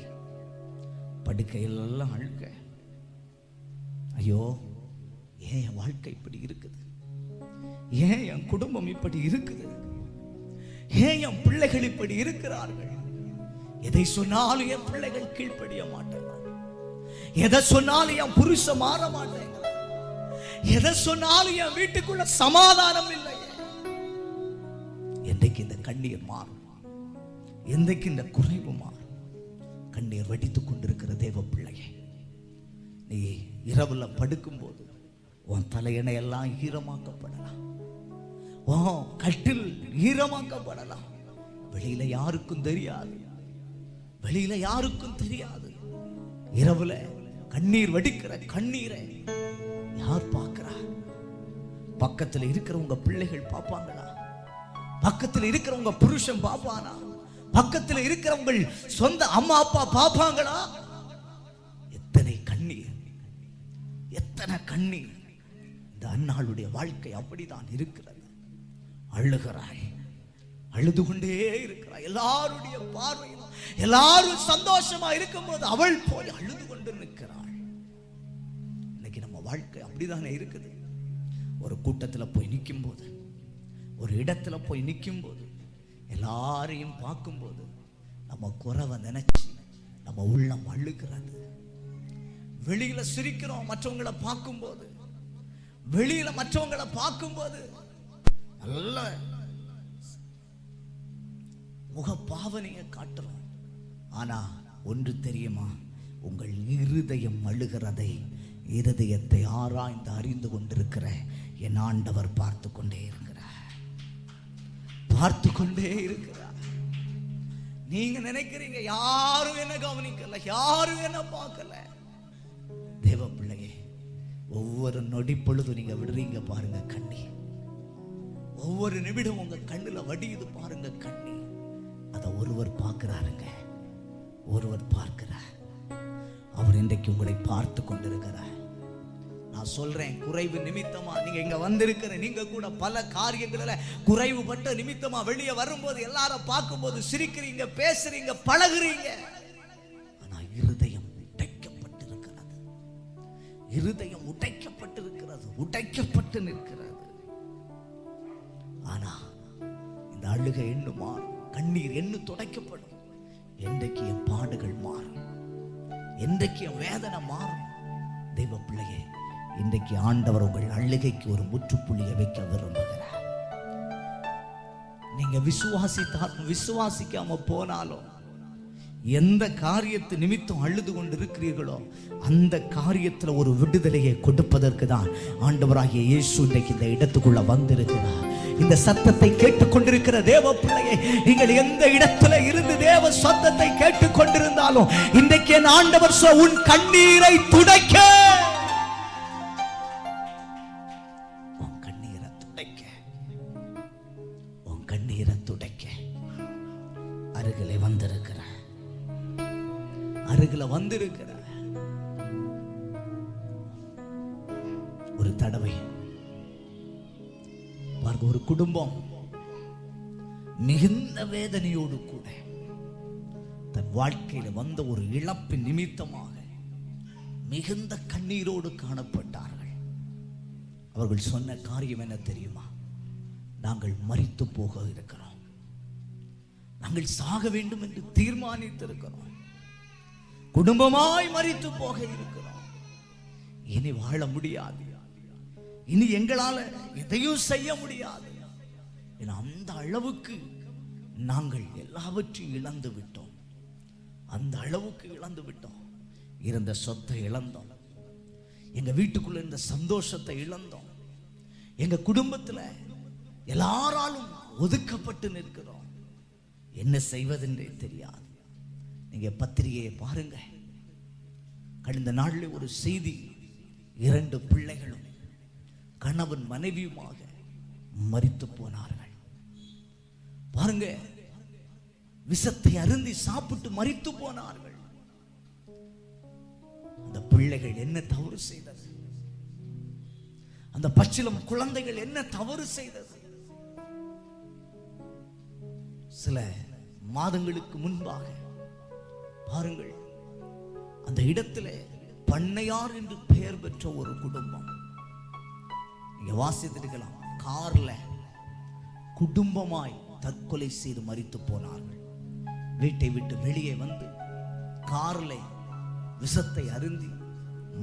படுக்கையில் எல்லாம் அழுக. ஐயோ, ஏன் என் வாழ்க்கை இப்படி இருக்குது? ஏன் என் குடும்பம் இப்படி இருக்குது? ஏன் என் பிள்ளைகள் இப்படி இருக்கிறார்கள்? எதை சொன்னாலும் என் பிள்ளைகள் கீழ்ப்படிய மாட்டேங்கிறார்கள், எதை சொன்னாலும் என் புருஷன் மாற மாட்டேங்கிறார், எதை சொன்னாலும் என் வீட்டுக்குள்ள சமாதானம் இல்லை. என்றைக்கு இந்த கண்ணீர் மாறும்? என்றைக்கு இந்த குறைவு மாறும்? கண்ணீர் வடித்துக் கொண்டிருக்கிற தேவ பிள்ளையே, நீ இரவுல படுக்கும் போது உன் தலையணை எல்லாம் ஈரமாக்கப்படலாம், கட்டில் ஈரமாக்கப்படலாம். வெளியில யாருக்கும் தெரியாது, வெளியில யாருக்கும் தெரியாது. இரவுல கண்ணீர் வடிக்கிற கண்ணீரை யார் பார்க்கிறா? பக்கத்தில் இருக்கிற உங்க பிள்ளைகள் பார்ப்பாங்களா? பக்கத்தில் இருக்கிற உங்க புருஷன் பார்ப்பானா? பக்கத்தில் இருக்கிற உங்கள் சொந்த அம்மா அப்பா பார்ப்பாங்களா? எத்தனை கண்ணீர், எத்தனை கண்ணீர். இந்த அன்னாளுடைய வாழ்க்கை அப்படிதான் இருக்கிறது. அழுகிறாய், அழுது கொண்டே இருக்கிறாய். எல்லாருடைய பார்வையிலும் எல்லாரும் சந்தோஷமா இருக்கும் போது அவள் போய் அழுது கொண்டு நிற்கிறாள். இன்னைக்கு நம்ம வாழ்க்கை அப்படிதானே இருக்குது. ஒரு கூட்டத்துல போய் நிற்கும் போது, ஒரு இடத்துல போய் நிற்கும் போது, எல்லாரையும் பார்க்கும்போது நம்ம குறைவை நினைச்சு நம்ம உள்ளம் அழுகிறது. வெளியில சிரிக்கிறோம் மற்றவங்களை பார்க்கும்போது, வெளியில மற்றவங்களை பார்க்கும்போது நல்ல முக பாவனையை காட்டுறோம். ஆனா ஒன்று தெரியுமா? உங்கள் இருதயம் அழுகிறதை, இருதயத்தை ஆராய்ந்து அறிந்து கொண்டிருக்கிற என் ஆண்டவர் பார்த்து கொண்டே இருக்கிறார், பார்த்து கொண்டே இருக்கிறார். நீங்க நினைக்கிறீங்க யாரும் என்ன கவனிக்கல, யாரும் என்ன பார்க்கல. தேவ பிள்ளையே, ஒவ்வொரு நொடி பொழுது நீங்க விடுறீங்க பாருங்க கண்ணீர். ஒவ்வொரு நிமிடம் உங்க கண்ணுல வடியுது பாருங்க கண்ணீர். அதை ஒருவர் பார்க்கிறாருங்க, ஒருவர் பார்க்கிறார். அவர் இன்றைக்கு உங்களை பார்த்து கொண்டிருக்கிறார். நான் சொல்றேன், குறைவு நிமித்தமா நீங்க இங்க வந்திருக்கிற நீங்க கூட பல காரியங்கள குறைவுபட்ட நிமித்தமா வெளியே வரும்போது எல்லாரும் பார்க்கும்போது சிரிக்கிறீங்க, பேசுறீங்க, பழகுறீங்க. ஆனா இருதயம் உடைக்கப்பட்டிருக்கிறது, உடைக்கப்பட்டு நிற்கிறது. ஆனா இந்த அழுகை எண்ணு மாறும், கண்ணீர் எண்ணு துடைக்கப்படும். என்றைக்கு என் பாடுகள் மாறும், என்றைக்கு என் வேதனை மாறும். தெய்வ பிள்ளையே, இன்றைக்கு ஆண்டவர் உங்கள் அழுகைக்கு ஒரு முற்றுப்புள்ளியை வைக்க விரும்புகிறார். நீங்க விசுவாசித்தாலும் விசுவாசிக்காம போனாலும் எந்த காரியத்தை நிமித்தம் அழுது கொண்டு இருக்கிறீர்களோ அந்த காரியத்தில் ஒரு விடுதலையை கொடுப்பதற்கு தான் ஆண்டவராகிய இயேசு இன்றைக்கு இந்த இடத்துக்குள்ள வந்திருக்கிறார். இந்த சத்தத்தை கேட்டுக்கொண்டிருக்கிற தேவ பிள்ளையை, நீங்கள் எந்த இடத்துல இருந்து தேவ சத்தத்தை கேட்டுக் கொண்டிருந்தாலும் இன்றைக்கு என் ஆண்டவர் உன் கண்ணீரை துடைக்க, உன் கண்ணீரை துடைக்க, உன் கண்ணீரை துடைக்க அருகிலே வந்திருக்கிற, அருகில வந்திருக்கிற. ஒரு தடவை பாருங்க, ஒரு குடும்பம் மிகுந்த வேதனையோடு கூட தன் வாழ்க்கையில வந்த ஒரு இழப்பின் நிமித்தமாக மிகுந்த கண்ணீரோடு காணப்பட்டார்கள். அவர்கள் சொன்ன காரியம் என்ன தெரியுமா? நாங்கள் மரித்து போக இருக்கிறோம், நாங்கள் சாக வேண்டும் என்று தீர்மானித்திருக்கிறோம், குடும்பமாய் மரித்து போக இருக்கிறோம், இனி வாழ முடியாது, இனி எங்களால எதையும் செய்ய முடியாது. அந்த அளவுக்கு நாங்கள் எல்லாவற்றையும் இழந்து விட்டோம், அந்த அளவுக்கு இழந்து விட்டோம். இருந்த சொத்தை இழந்தோம், எங்க வீட்டுக்குள்ள இருந்த சந்தோஷத்தை இழந்தோம், எங்க குடும்பத்துல எல்லாராலும் ஒதுக்கப்பட்டு நிற்கிறோம், என்ன செய்வதென்றே தெரியாது. நீங்க பத்திரிகையை பாருங்க, கடந்த நாளில் ஒரு செய்தி, 2 பிள்ளைகளும் கணவன் மனைவியுமாக மரித்து போனார்கள். பாருங்க, விஷத்தை அருந்தி சாப்பிட்டு மரித்து போனார்கள். அந்த பிள்ளைகள் என்ன தவறு செய்தது? அந்த பச்சிளம் குழந்தைகள் என்ன தவறு செய்தது? சில மாதங்களுக்கு முன்பாக பாருங்கள், அந்த இடத்துல பண்ணையார் என்று பெயர் பெற்ற ஒரு குடும்பம், நீங்க வாசித்திருக்கலாம், கார்ல குடும்பமாய் தற்கொலை செய்து மரித்து போனார்கள். வீட்டை விட்டு வெளியே வந்து கார்ல விஷத்தை அருந்தி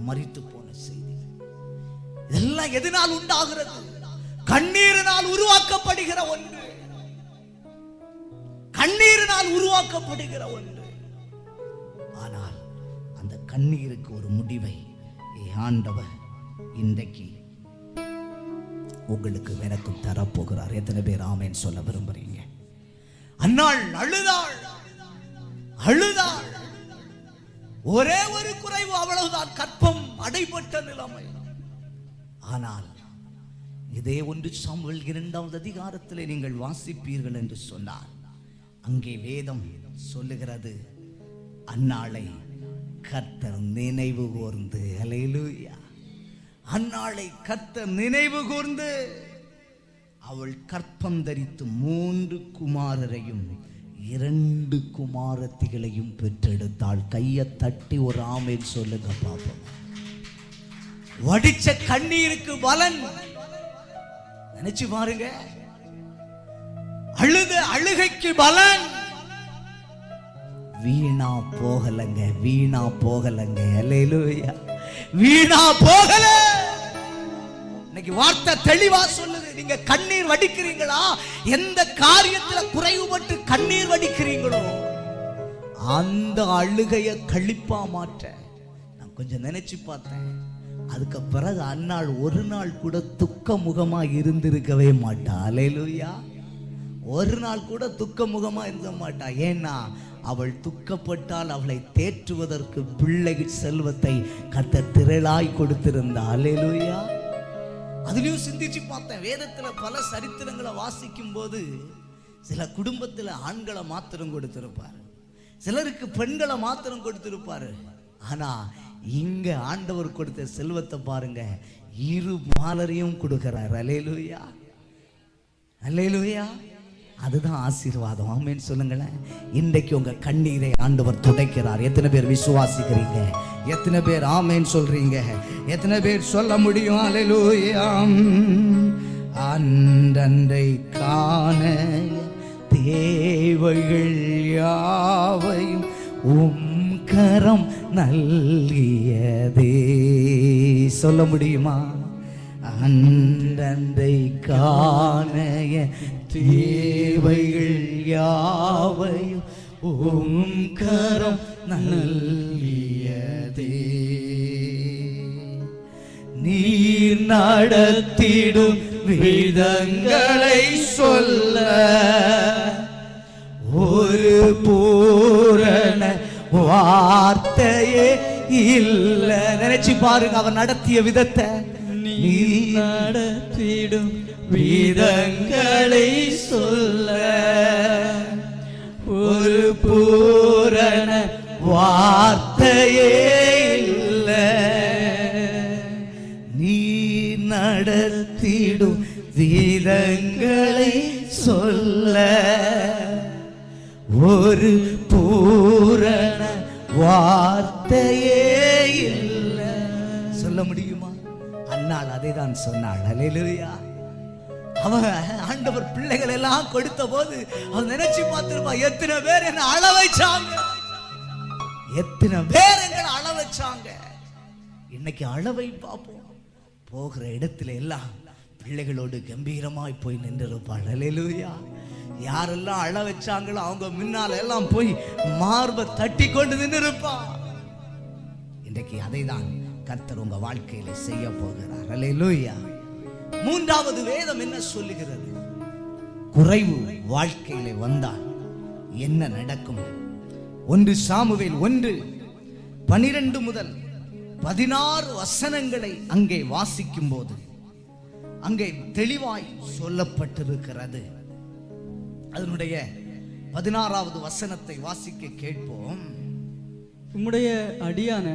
மரித்து போன செய்தி. இதெல்லாம் எதனால் உண்டாகிறது? கண்ணீரினால் உருவாக்கப்படுகிற ஒன்று, கண்ணீரினால் உருவாக்கப்படுகிற ஒன்று. ஆனால் அந்த கண்ணீருக்கு ஒரு முடிவை ஆண்டவர் இன்றைக்கு உங்களுக்கு எனக்கும் தரப்போகிறார். எத்தனை பேர் ஆமென் சொல்ல விரும்புறீங்க? அன்னாள் அழுதாள், அழுதாள். ஒரே ஒரு குறைவு, அவ்வளவுதான், கற்பம் அடைபட்ட நிலைமை. ஆனால் இதே 1 சாமுவேல் 2வது அதிகாரத்திலே நீங்கள் வாசிப்பீர்கள் என்று சொன்னார், அங்கே வேதம் சொல்லுகிறது, அன்னாளை கர்த்தர் நினைவு கூர்ந்து, அல்லேலூயா, அன்னாளை கர்த்தர் நினைவு கூர்ந்து அவள் கற்பம் தரித்து 3 குமாரரையும் 2 குமாரத்திகளையும் பெற்றெடுத்தாள். கையை தட்டி ஒரு ஆமென் சொல்லுங்க பாப்போம். வடிச்ச கண்ணீருக்கு பலன் நினைச்சு பாருங்க, அழுத அழுகைக்கு பலன். வீணா போகலங்க, வீணா போகலங்க, அல்லேலூயா, வீணா போகல. இன்னைக்கு வார்த்தை தெளிவா சொல்லுது. நீங்க கண்ணீர் வடிக்கிறீங்களா? எந்த காரியத்துல குறைவுபட்டு கண்ணீர் வடிக்கிறீங்களோ அந்த அழுகைய கழிப்பா மாற்ற நான் கொஞ்சம் நினைச்சு பார்த்தேன். அதுக்கு பிறகு அன்னாள் ஒரு நாள் கூட துக்க முகமா இருந்திருக்கவே மாட்டா. அல்லேலூயா, ஒரு நாள் கூட துக்க முகமா இருக்க மாட்டா. ஏன்னா அவள் துக்கப்பட்டால் அவளை தேற்றுவதற்கு பிள்ளை செல்வத்தை கர்த்தர் திரளாய் கொடுத்திருந்தாள். அல்லேலூயா. அதுலயும் சிந்திச்சு பார்த்தேன். வேதத்துல பல சரித்திரங்களை வாசிக்கும் போது சில குடும்பத்துல ஆண்களை மாத்திரம் கொடுத்திருப்பாரு, சிலருக்கு பெண்களை மாத்திரம் கொடுத்திருப்பாரு. ஆனா இங்க ஆண்டவர் கொடுத்த செல்வத்தை பாருங்க, 2 மாலரையும் கொடுக்கிறார். அல்லேலூயா, அல்லேலூயா. அதுதான் ஆசீர்வாதம். ஆமென் சொல்லுங்களேன். இன்றைக்கு உங்க கண்ணீரை ஆண்டவர் துடைக்கிறார். எத்தனை பேர் விசுவாசிக்கிறீங்க? எத்தனை பேர் ஆமேன்னு சொல்றீங்க? எத்தனை பேர் சொல்ல முடியும் அல்லேலூயா? அன்றை காண தேவைகள் யாவையும் கரம் நல்கியதே. சொல்ல முடியுமா? அன்றை காண தேவைகள் யாவையும் கரம் நல்கியதே. நீர் நடத்திடும் விதங்களை சொல்ல ஒரு பூரண வார்த்தையே இல்ல. நினைச்சு பாருங்க அவர் நடத்திய விதத்தை. நீர் நடத்திடும் விதங்களை சொல்ல ஒரு பூரண வார்த்தையே இல்ல. நீ நடத்திடும் விதங்களை சொல்ல ஒரு பூரண வார்த்தையே இல்ல. சொல்ல முடியுமா? அன்னாள் அதை தான் சொன்னாள். அல்லேலூயா. அவன் ஆண்டவர் பிள்ளைகள் எல்லாம் கொடுத்த போது அவன் நினைச்சு பார்த்திருப்பா, எத்தனை பேர் என்ன அழ வச்சாங்க, எத்தனை பேர் எங்களை அழ வச்சாங்க. இன்னைக்கு அளவை பார்ப்போம். போகிற இடத்துல எல்லாம் பிள்ளைகளோடு கம்பீரமாய் போய் நின்றிருப்பாள். அல்லேலூயா. யாரெல்லாம் அழ வச்சாங்களோ அவங்க முன்னால எல்லாம் போய் மார்பை தட்டி கொண்டு நின்றிருப்பா. இன்றைக்கு அதை தான் கர்த்தர் உங்க வாழ்க்கையில செய்ய போகிறார். அல்லேலூயா. மூன்றாவது வேதம் என்ன சொல்லுகிறது? குறைவு வாழ்க்கையில வந்தால் என்ன நடக்கும்? 1 சாமுவேல் 1:12 முதல் 16 வசனங்களை அங்கே வாசிக்கும் போது அங்கே தெளிவாய் சொல்லப்பட்டிருக்கிறது. அதனுடைய 16வது வசனத்தை வாசிக்க கேட்போம். உம்முடைய அடியான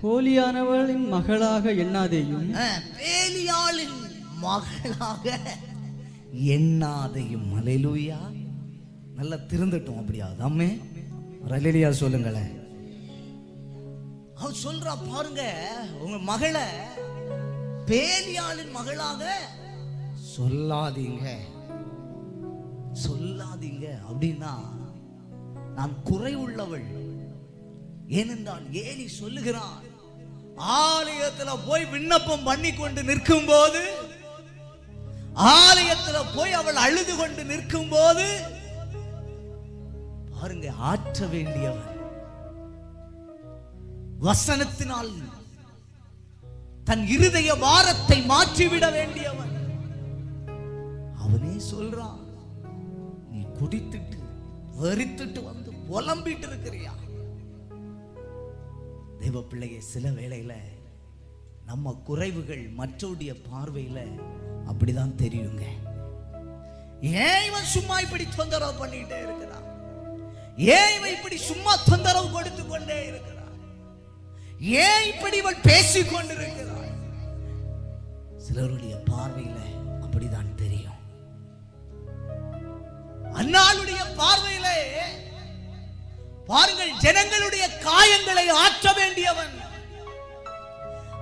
போலியானவளின் மகளாக எண்ணாதேயும், பேலியாளின் மகளாக எண்ணாதேயும். அல்லேலூயா. நல்லா திருந்தட்டும். அப்படியா அம்மே? அல்லேலூயா சொல்லுங்களேன். அவன் சொல்றா பாருங்க, உங்க மகளை பேலியாளின் மகளாக சொல்லாதீங்க, சொல்லாதீங்க. அப்படின்னா நான் குறைவுள்ளவள். ஏனென்றால் ஏலி சொல்லுகிறான், ஆலயத்துல போய் விண்ணப்பம் பண்ணி கொண்டு நிற்கும் போது, ஆலயத்துல போய் அவள் அழுது கொண்டு நிற்கும் போது பாருங்க, ஆற்ற வேண்டியவன் வசனத்தினால் தன் இருதய பாரத்தை மாற்றிவிட வேண்டியவன். அவனே சொல்றான், நீ குடித்துட்டு வெறித்துட்டு வந்து புலம்பிட்டு இருக்கிறியா? தேவ பிள்ளையை, சில வேளையில நம்ம குறைவுகள் மற்றோடைய பார்வையில அப்படிதான் தெரியுங்க. ஏன் இவன் சும்மா இப்படி தொந்தரவு பண்ணிட்டே இருக்கிறான்? ஏன் இவன் இப்படி சும்மா தொந்தரவு கொடுத்து கொண்டே இருக்கிறான்? ஏன் இப்படி இவள் பேசிக் கொண்டிருக்கிறாள்? சிலருடைய பார்வையில அப்படிதான் தெரியும். அன்னாளுடைய பார்வையிலே பாருங்கள், ஜனங்களுடைய காயங்களை ஆற்ற வேண்டியவன்,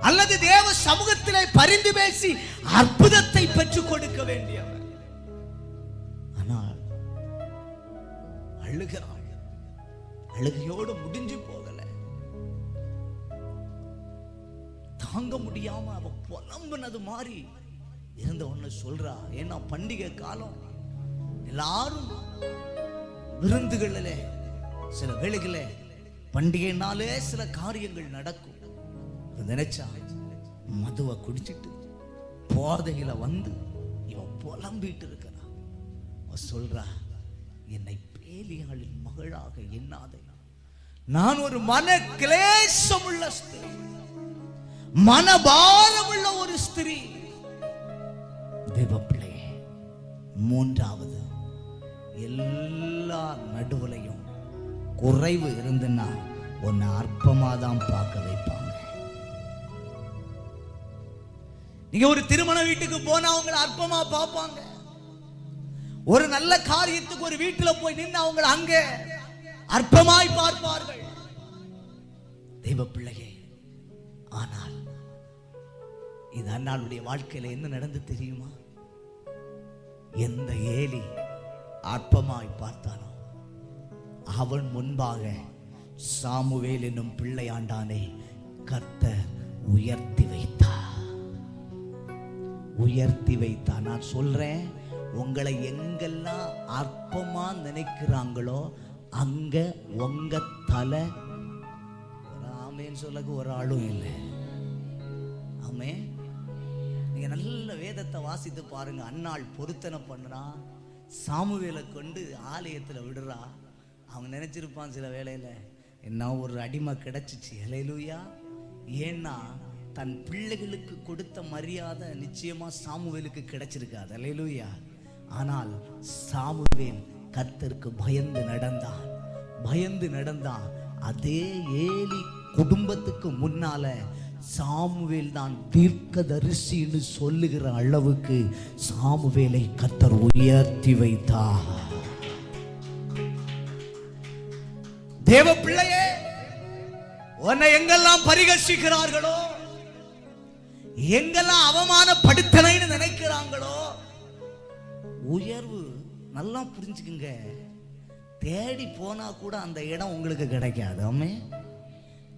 அல்லது தேவ சமூகத்திலே பரிந்து பேசி அற்புதத்தை பெற்றுக் கொடுக்க வேண்டியவன். ஆனால் அழுகிறாள். அழுகையோடு முடிஞ்சு போகல. தாங்க முடியாம அவ புலம்புனது மாதிரி இருந்த ஒண்ணு சொல்றா. ஏன்னா பண்டிகை காலம், எல்லாரும் விருந்துகளில, சில வேளைகள பண்டிகைனாலே சில காரியங்கள் நடக்கும். நினைச்சா மதுவை குடிச்சிட்டு போதையில வந்து இவன் புலம்பிட்டு இருக்கிறா. சொல்றா, என்னை பேலியாளின் மகளாக எண்ணாதே. நான் ஒரு மன கிளேசம் உள்ள ஸ்திரீ, மனபாரம் உள்ள ஒரு ஸ்திரீ. தேவப்பிள்ளையே, மூன்றாவது, எல்லா நடுவுலையும் குறைவு இருந்துன்னா உன்னை அற்பமாதான் பார்க்க வைப்பாங்க. நீங்க ஒரு திருமண வீட்டுக்கு போனா அவங்களை அற்பமா பார்ப்பாங்க. ஒரு நல்ல காரியத்துக்கு ஒரு வீட்டுல போய் நின்று அவங்களை அங்கே அற்பமாய் பார்ப்பார்கள். தெய்வ பிள்ளையே, ஆனால் இது அன்னாளுடைய வாழ்க்கையில என்ன நடந்து தெரியுமா? எந்த ஏலி அற்பமாய் பார்த்தானோ அவன் முன்பாக சாமுவேல் என்னும் பிள்ளையாண்டானே கர்த்தர் உயர்த்தி வைத்தார். நான் சொல்றேன், உங்களை எங்கெல்லாம் அற்பமா நினைக்கிறாங்களோ அங்க உங்க தலை ஒரு ஆமேன்னு சொல்லக்கு ஒரு ஆளும் இல்லை. ஆமே, நீங்க நல்ல வேதத்தை வாசித்து பாருங்க. அன்னாள் பொருத்தனை பண்ணுறா, சாமுவேலை கொண்டு ஆலயத்தில் விடுறா. அவங்க நினைச்சிருப்பான் சில வேளையில என்ன ஒரு அடிமை கிடைச்சிச்சு. ஹல்லேலூயா. ஏன்னா தன் பிள்ளைகளுக்கு கொடுத்த மரியாதை நிச்சயமா சாமுவேலுக்கு கிடைச்சிருக்காது. ஹல்லேலூயா. ஆனால் சாமுவேல் கர்த்தருக்கு பயந்து நடந்தான். அதே ஏலி குடும்பத்துக்கு முன்னால சாமுவேல் தான் தீர்க்கதரிசின்னு சொல்லுகிற அளவுக்கு சாமுவேலை கர்த்தர் உயர்த்தி வைத்தார். தேவ பிள்ளையே, உன்னை எங்கெல்லாம் பரிகசிக்கிறார்களோ, எங்கெல்லாம் அவமானப்படுத்தனைன்னு நினைக்கிறாங்களோ, உயர்வு நல்லா புரிஞ்சுக்குங்க, தேடி போனா கூட அந்த இடம் உங்களுக்கு கிடைக்காது. ஆமே,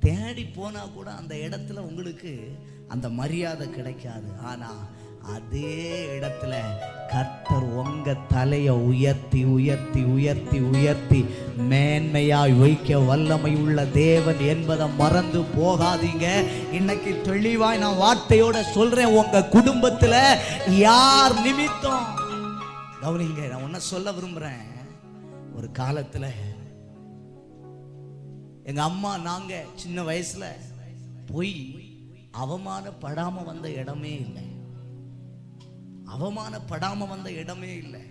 தேடி போனா கூட அந்த இடத்துல உங்களுக்கு அந்த மரியாதை கிடைக்காது. ஆனா அதே இடத்துல கர்த்தர் உங்க தலையை உயர்த்தி உயர்த்தி உயர்த்தி உயர்த்தி மேன்மையாய் வைக்க வல்லமை உள்ள தேவன் என்பதை மறந்து போகாதீங்க. இன்னைக்கு தெளிவாய் நான் வார்த்தையோட சொல்றேன், உங்க குடும்பத்துல யார் நிமித்தம் கவனிங்க. நான் ஒன்ன சொல்ல விரும்புறேன். ஒரு காலத்துல எங்க அம்மா நாங்க சின்ன வயசுல போய் அவமானப்படாம வந்த இடமே இல்லை. அவமானப்படாம வந்த இடமே இல்லை.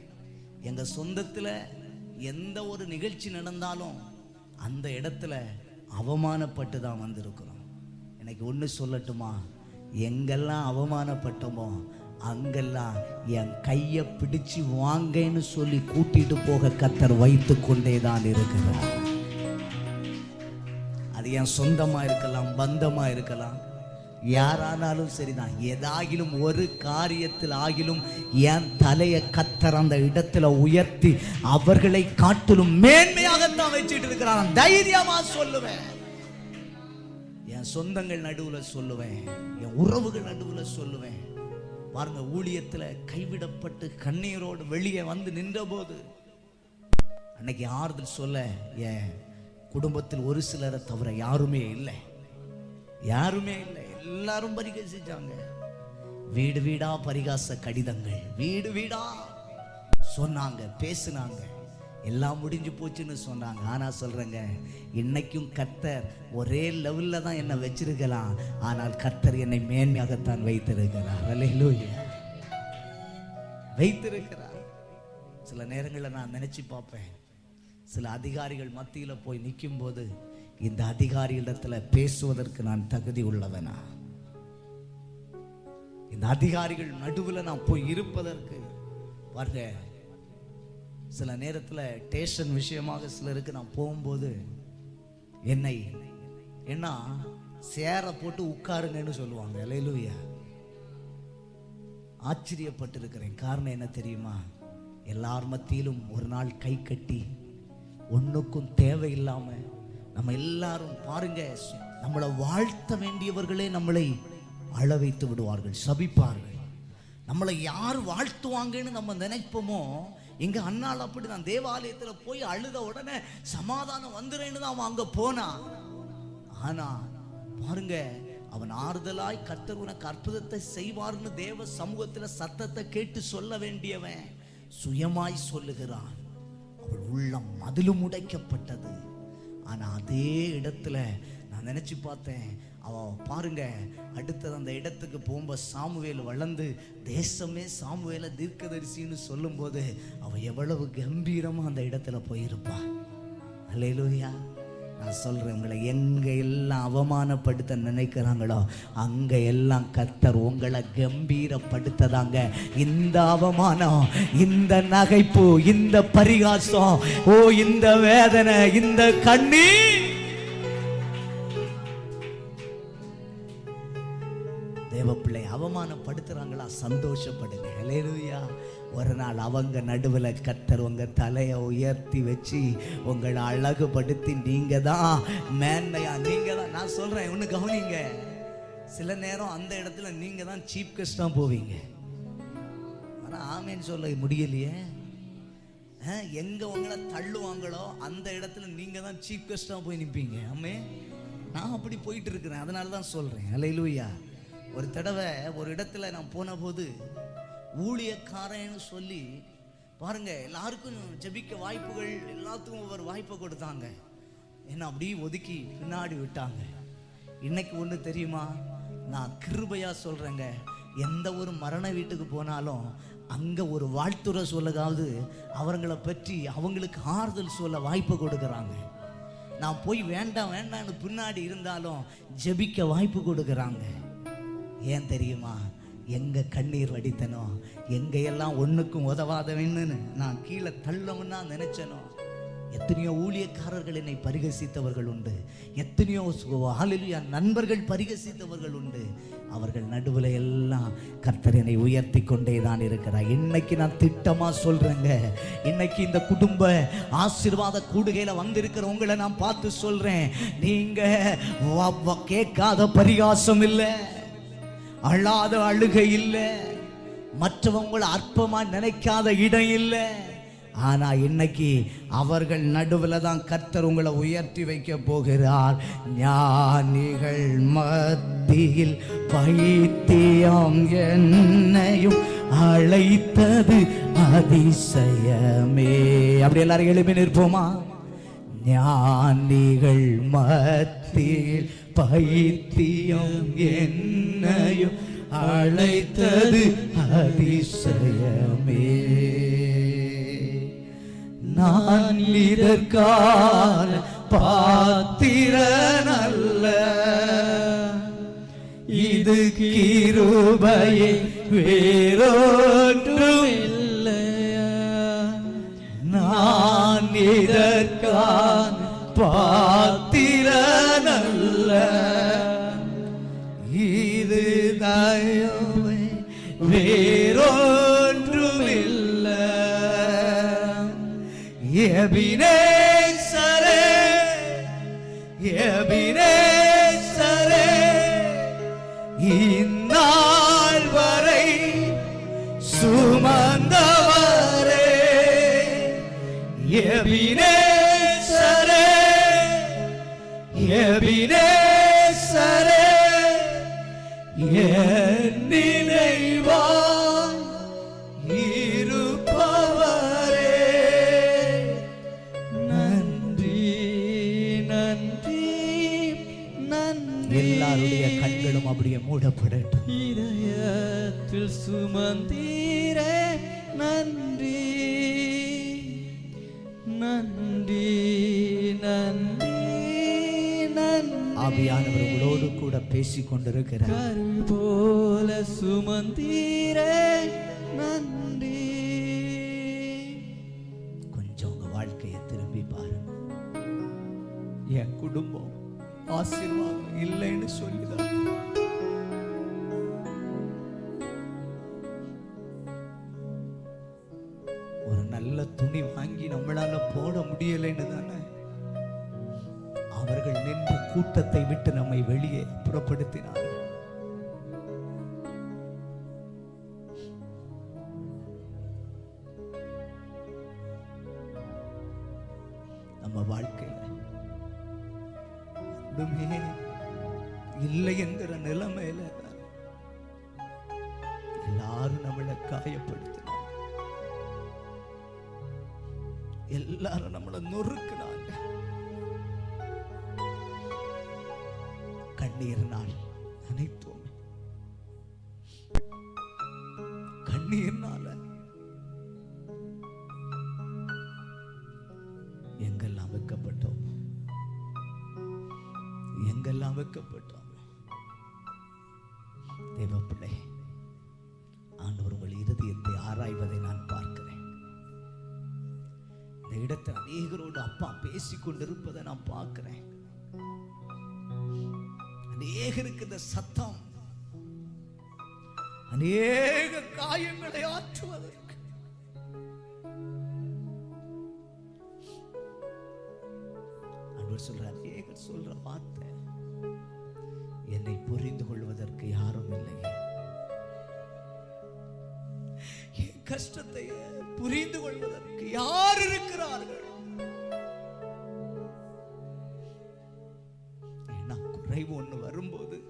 எங்க சொந்தத்துல எந்த ஒரு நிகழ்ச்சி நடந்தாலும் அந்த இடத்துல அவமானப்பட்டு தான் வந்திருக்கிறோம். எனக்கு ஒன்று சொல்லட்டுமா, எங்கெல்லாம் அவமானப்பட்டோமோ அங்கெல்லாம் என் கையை பிடிச்சு வாங்கன்னு சொல்லி கூட்டிட்டு போக கர்த்தர் வைத்து கொண்டே தான் இருக்கிறார். அது என் சொந்தமா இருக்கலாம், பந்தமா இருக்கலாம், யாரானாலும் சரிதான். ஏதாகிலும் ஒரு காரியத்தில் ஆகிலும் என் தலையை கர்த்தர் அந்த இடத்துல உயர்த்தி அவர்களை காட்டிலும் மேன்மையாகத்தான் வச்சுட்டு இருக்கிறான். தைரியமா சொல்லுவேன், என் சொந்தங்கள் நடுவுல சொல்லுவேன், என் உறவுகள் நடுவுல சொல்லுவேன். பாருங்க, ஊழியத்துல கைவிடப்பட்டு கண்ணீரோடு வெளியே வந்து நின்ற போது அன்னைக்கு ஆறுதல் சொல்ல என் குடும்பத்தில் ஒரு சிலரை தவிர யாருமே இல்லை. எல்லாரும் பரிகசிச்சாங்க. வீடு வீடா பரிகாச கடிதங்கள், வீடு வீடா சொன்னாங்க, பேசினாங்க. எல்லாம் முடிஞ்சு போச்சுன்னு சொன்னாங்க. ஆனா சொல்றேங்க, இன்னைக்கும் கர்த்தர் ஒரே லெவல்ல தான் என்னை வச்சிருக்கலாம். ஆனால் கர்த்தர் என்னை மேன்மையாகத்தான் வைத்திருக்கிறார். அல்லேலூயா, வைத்திருக்கிறார். சில நேரங்களில் நான் நினைச்சு பார்ப்பேன், சில அதிகாரிகள் மத்தியில் போய் நிற்கும் போது இந்த அதிகாரிகளிடத்துல பேசுவதற்கு நான் தகுதி உள்ளவனா? இந்த அதிகாரிகள் நடுவில் நான் போய் இருப்பதற்கு பாருங்க. சில நேரத்தில் ஸ்டேஷன் விஷயமாக சிலருக்கு நான் போகும்போது என்ன சேர போட்டு உட்காருங்கன்னு சொல்லுவாங்க. அல்லேலூயா. ஆச்சரியப்பட்டிருக்கிறேன். காரணம் என்ன தெரியுமா? எல்லார் மத்தியிலும் ஒரு நாள் கை கட்டி ஒன்றுக்கும் தேவையில்லாம நம்ம எல்லாரும் பாருங்க, நம்மளை வாழ்த்த வேண்டியவர்களே நம்மளை அழ வைத்து விடுவார்கள், சபிப்பார்கள். நம்மளை யார் வாழ்த்துவாங்கன்னு நம்ம நினைப்போமோ, இங்க அண்ணாள் அப்படி நான் தேவாலயத்தில் போய் அழுத உடனே சமாதானம் வந்துறேன்னு தான் அவன் அங்க போனான். ஆனா பாருங்க, அவன் ஆறுதலாய் கர்த்தர் உனக்கு அற்புதத்தை செய்வார்னு தேவ சமூகத்தில் சத்தத்தை கேட்டு சொல்ல வேண்டியவன் சுயமாய் சொல்லுகிறான். அவள் உள்ளம் மதிலும் உடைக்கப்பட்டது. ஆனா அதே இடத்துல நான் நினைச்சு பார்த்தேன், அவ பாருங்க, அடுத்தது அந்த இடத்துக்கு போகும்போது சாமுவேல் வளர்ந்து தேசமே சாமுவேல தீர்க்கதரிசின்னு சொல்லும் போது அவ எவ்வளவு கம்பீரமா அந்த இடத்துல போயிருப்பா. அல்லேலூயா. நான் சொல்றேன், உங்களை எங்க எல்லாம் அவமானப்படுத்த நினைக்கிறாங்களோ அங்க எல்லாம் கர்த்தர் உங்களை கம்பீரப்படுத்ததாங்க. இந்த அவமானம், இந்த நகைப்பு, இந்த பரிகாசம், இந்த வேதனை, இந்த கண்ணீர் நல்லா சந்தோஷப்படுங்க. ஹல்லேலூயா. ஒரு நாள் அவங்க நடுவில் கர்த்தர் உங்க தலையை உயர்த்தி வச்சு உங்களை அழகுபடுத்தி நீங்க தான் மேன்மையா, நீங்க தான். நான் சொல்றேன் ஒன்று கவனிங்க, சில நேரம் அந்த இடத்துல நீங்க தான் சீப் கெஸ்டா போவீங்க. ஆனா ஆமேன்னு சொல்ல முடியலையே. எங்க உங்களை தள்ளுவாங்களோ அந்த இடத்துல நீங்க தான் சீப் கெஸ்டா போய் நிற்பீங்க. ஆமே, நான் அப்படி போயிட்டு இருக்கிறேன். அதனால தான் சொல்றேன். ஹல்லேலூயா. ஒரு தடவை ஒரு இடத்துல நான் போன போது ஊழியக்காரன்னு சொல்லி பாருங்க, எல்லாருக்கும் ஜெபிக்க வாய்ப்புகள், எல்லாத்துக்கும் ஒவ்வொரு வாய்ப்பை கொடுத்தாங்க. என்ன அப்படி ஒதுக்கி பின்னாடி விட்டாங்க. இன்னைக்கு ஒன்று தெரியுமா, நான் கிருபையா சொல்றேங்க, எந்த ஒரு மரண வீட்டுக்கு போனாலும் அங்க ஒரு வாழ்த்துறை சொல்லகாவது அவங்களை பற்றி அவங்களுக்கு ஆறுதல் சொல்ல வாய்ப்பு கொடுக்குறாங்க. நான் போய் வேண்டாம் வேண்டாம்னு பின்னாடி இருந்தாலும் ஜெபிக்க வாய்ப்பு கொடுக்குறாங்க. ஏன் தெரியுமா, எங்க கண்ணீர் வடித்தனோ, எங்க எல்லாம் ஒண்ணுக்கும் உதவாதவன்னு நான் கீழே தள்ளமுன்னா நினைச்சனோ, எத்தனையோ ஊழியக்காரர்கள் என்னை பரிகசித்தவர்கள் உண்டு, எத்தனையோ ஹல்லேலூயா நண்பர்கள் பரிகசித்தவர்கள் உண்டு. அவர்கள் நடுவில் எல்லாம் கர்த்தர் என்னை உயர்த்தி கொண்டே தான் இருக்கிறார். இன்னைக்கு நான் திட்டமா சொல்றேங்க, இன்னைக்கு இந்த குடும்ப ஆசீர்வாத கூடுகையில வந்திருக்கிற உங்களை நான் பார்த்து சொல்றேன், நீங்க கேட்காத பரிகாசம் இல்லை, அழாத அழுகை இல்லை, மற்றவங்களை அற்பமா நினைக்காத இடம் இல்லை. ஆனா இன்னைக்கு அவர்கள் நடுவில் தான் கர்த்தர் உங்களை உயர்த்தி வைக்க போகிறார். ஞானிகள் மத்தியில் பைத்தியம் என்னையும் அழைத்தது அதிசயமே. அப்படி எல்லாரும் எழுப்பி நிற்போமா? ஞானிகள் மத்தியில் பைத்தியம் என்னையும் அழைத்தது அதிசயமே. நான் இதற்கான பாத்திரன் அல்ல, இது கிருபையே வேறொன்றும் இல்லை. நான் இதற்கான பாத்திரன் அல்ல, இது தயவே வேறொன்றும் இல்லை. எபினேசரே, எபினேசரே, இந்நாள் வரை சுமந்தவரே, எபினேசரே, எபினேசரே, என் நினைவாய் இருப்பவரே. நன்றி நன்றி நன்றி. எல்லாருடைய கண்களும் அப்படியே மூடப்படட்டும். இதயத்தில் சுமந்தீரே நன்றி நன்றி நன்றி நன்றி. ஆவியானவர் உங்களோடு கூட பேசிக் கொண்டிருக்கிறார். கரு போல சுமந்தீரே நன்றி. கொஞ்சம் உங்க வாழ்க்கையை திரும்பி பாருங்க. என் குடும்பம் ஆசீர்வாதம் இல்லைன்னு சொல்லிதான் ஒரு நல்ல துணி வாங்கி நம்மளால போட முடியலைன்னு தானே அவர்கள் நின்று கூட்டத்தை விட்டு நம்மை வெளியே புறப்படுத்தினார்கள். நம்ம வாழ்க்கையில ஒன்றுமே இல்லை என்கிற நிலைமையில எல்லாரும் நம்மளை காயப்படுத்தினாங்க, எல்லாரும் நம்மளை நொறுக்குனாங்க. கண்ணீர்னால் நினைத்தோம், கண்ணீர்னால எங்கெல்லாம் வைக்கப்பட்டோம், எங்கெல்லாம் வைக்கப்பட்டோம். தேவப்பிள்ளை, ஆண்டவர் உங்கள் இருதயத்தை ஆராய்வதை நான் பார்க்கிறேன். இந்த இடத்தில் அநேகரோடு அப்பா பேசிக் கொண்டிருப்பதை நான் பார்க்கிறேன். அநேகருக்கு இந்த சத்தம், அநேக காயங்களை ஆற்றுவதற்கு. ஆண்டவர் சொல்றார், அநேகர் சொல்ற வார்த்தை, என்னை புரிந்து கொள்வதற்கு யாரும் இல்லை. என் கஷ்டத்தை புரிந்து கொள்வதற்கு யார் இருக்கிறார்கள்? ஏன்னா குறைவு ஒண்ணு வரும்போது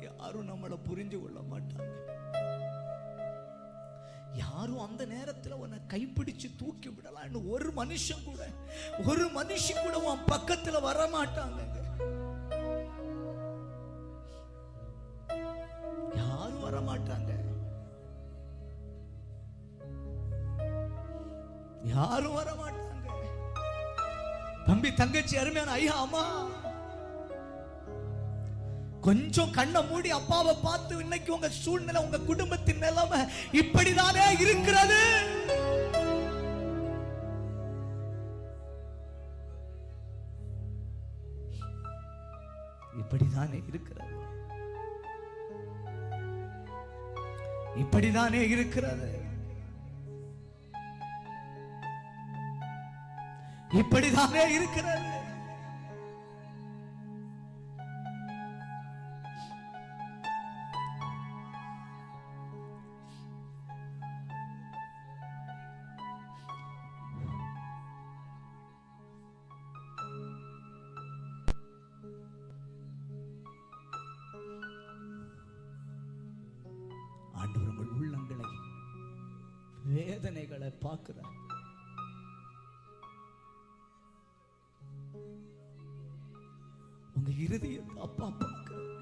யாரும் நம்மளை புரிஞ்சு கொள்ள மாட்டாங்க. யாரும் அந்த நேரத்தில் உன்னை கைப்பிடிச்சு தூக்கி விடலாம் ஒரு மனுஷன் கூட உன் பக்கத்துல வர மாட்டாங்க. யாரும் வர மாட்டாங்க. யாரும் வர மாட்டாங்க. தம்பி தங்கச்சி அருமையான ஐயா அம்மா, கொஞ்சம் கண்ணை மூடி அப்பாவை பார்த்து, இன்னைக்கு உங்க சூழ்நிலை, உங்க குடும்பத்தின் நிலைமை இப்படிதானே இருக்கிறது. இப்படிதானே இருக்கிறது. இப்படிதானே இருக்கிறது. இப்படிதானே இருக்கிறது. ஆண்டவர் உங்கள் உள்ளங்களை, வேதனைகளை பார்க்கிறார். உங்க இருதயத்தை அப்பா பார்க்கிறார்.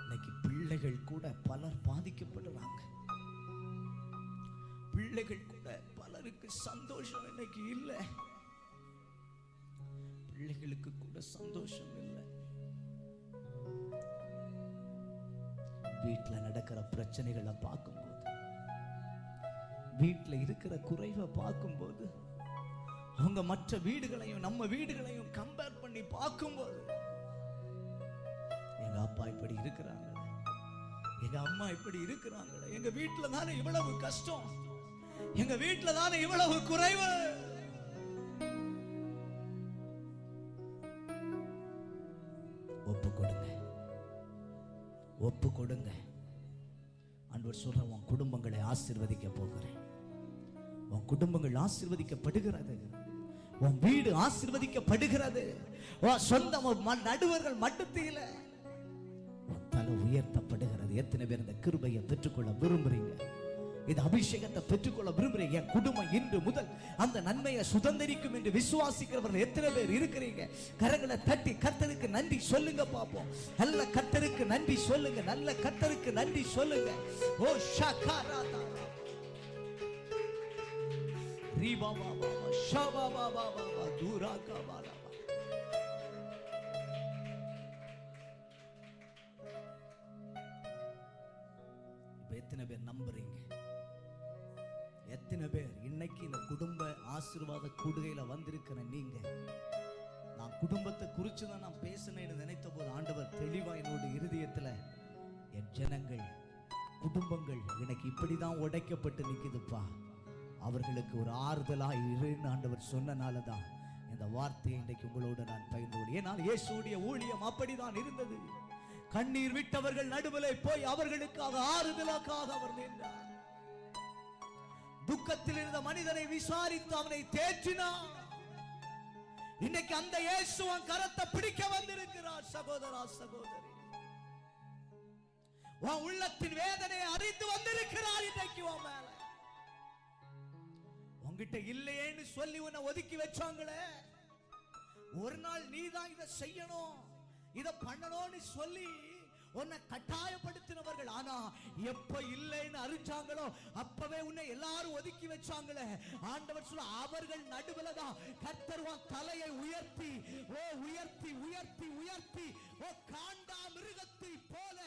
இன்னைக்கு பிள்ளைகள் கூட பலர் பாதிக்கப்படுறாங்க. பிள்ளைகள் கூட பலருக்கு சந்தோஷம் இன்னைக்கு இல்லை. பிள்ளைகளுக்கு கூட சந்தோஷம் இல்லை. வீட்டுல நடக்கிற பிரச்சனைகளை பார்க்கும்போது, வீட்டுல இருக்கிற குறைவை பார்க்கும்போது, அவங்க மற்ற வீடுகளையும் நம்ம வீடுகளையும் கம்பேர் பண்ணி பார்க்கும்போது, எங்க அப்பா இப்படி இருக்கிறாங்க, எங்க அம்மா இப்படி இருக்கிறாங்க, எங்க வீட்டுல தானே இவ்வளவு கஷ்டம், எங்க வீட்டுல தானே இவ்வளவு குறைவு. ஒப்பு கொடுங்க, ஒப்பு கொடுங்க. ஆண்டவர் சொல்ற, உன் குடும்பங்களை ஆசீர்வதிக்க போகிறேன். உன் குடும்பங்கள் ஆசீர்வதிக்கப்படுகிறது. உன் வீடு ஆசீர்வதிக்கப்படுகிறது. உன் சொந்த நடுவர்கள் மட்டத்தில உன் தலை உயர்த்தப்படுகிறது. எத்தனை பேர் இந்த கிருபையை பெற்றுக்கொள்ள விரும்புறீங்க? இந்த அபிஷேகத்தை பெற்றுக்கொள்ள விரும்புறீங்க? என் குடும்பம் இன்று முதல் அந்த நன்மையை சுதந்திரிக்கும் என்று விசுவாசிக்கிறவர்கள் எத்தனை பேர் இருக்கிறீங்க? கரங்களை தட்டி கர்த்தருக்கு நன்றி சொல்லுங்க பாப்போம். நல்ல கர்த்தருக்கு நன்றி சொல்லுங்க. நல்ல கர்த்தருக்கு நன்றி சொல்லுங்க. ஓ ஷகாராதா ரீபா பாபா ஷபா பாபா பாபா தூராகா பாபா. எத்தனை பேர் நம்புறீங்க? எத்தனை பேர் இன்னைக்கு இந்த குடும்ப ஆசீர்வாத கூடுகையில வந்திருக்கிற நீங்க? நான் குடும்பத்தை குறித்து தான் நான் பேசினேன்னு நினைத்த போது ஆண்டவர் தெளிவா என்னோட இருதயத்துல, என் ஜனங்கள் குடும்பங்கள் இன்னைக்கு இப்படிதான் உடைக்கப்பட்டு நிக்குதுப்பா, அவர்களுக்கு ஒரு ஆறுதலா இருன்னு ஆண்டவர் சொன்னனாலதான் இந்த வார்த்தையை இன்றைக்கு உங்களோட நான் பகிர்ந்து கொள்கிறேன். ஏனால் இயேசுவுடைய ஊழியம் அப்படிதான் இருந்தது. கண்ணீர் விட்டவர்கள் நடுவிலே போய் அவர்களுக்காக ஆறுதலுக்காக அவர் நின்றார். துக்கத்தில் இருந்த மனிதனை விசாரித்து அவனை தேற்றினார். இன்னைக்கு அந்த இயேசுவின் கரத்தை பிடிக்க வந்திருக்கிறார். சகோதரா சகோதரி, உன் உள்ளத்தின் வேதனையை அறிந்து வந்திருக்கிறார். இன்னைக்கு உன் மேல உன்கிட்ட இல்லையேன்னு சொல்லி உன்னை ஒதுக்கி வச்சாங்களே, ஒரு நாள் நீதான் இதை செய்யணும் இதை பண்ணணும்னு சொல்லி உன்னை கட்டாயப்படுத்தினவர்கள், ஆனா எப்ப இல்லைன்னு அறிஞ்சாங்களோ அப்பவே உன்னை எல்லாரும் ஒதுக்கி வச்சாங்களே, ஆண்டவர் சொல்ல அவர்கள் நடுவுல தான் கர்த்தர் தலையை உயர்த்தி, ஓ உயர்த்தி உயர்த்தி உயர்த்தி, ஓ காண்டா மிருகத்தை போல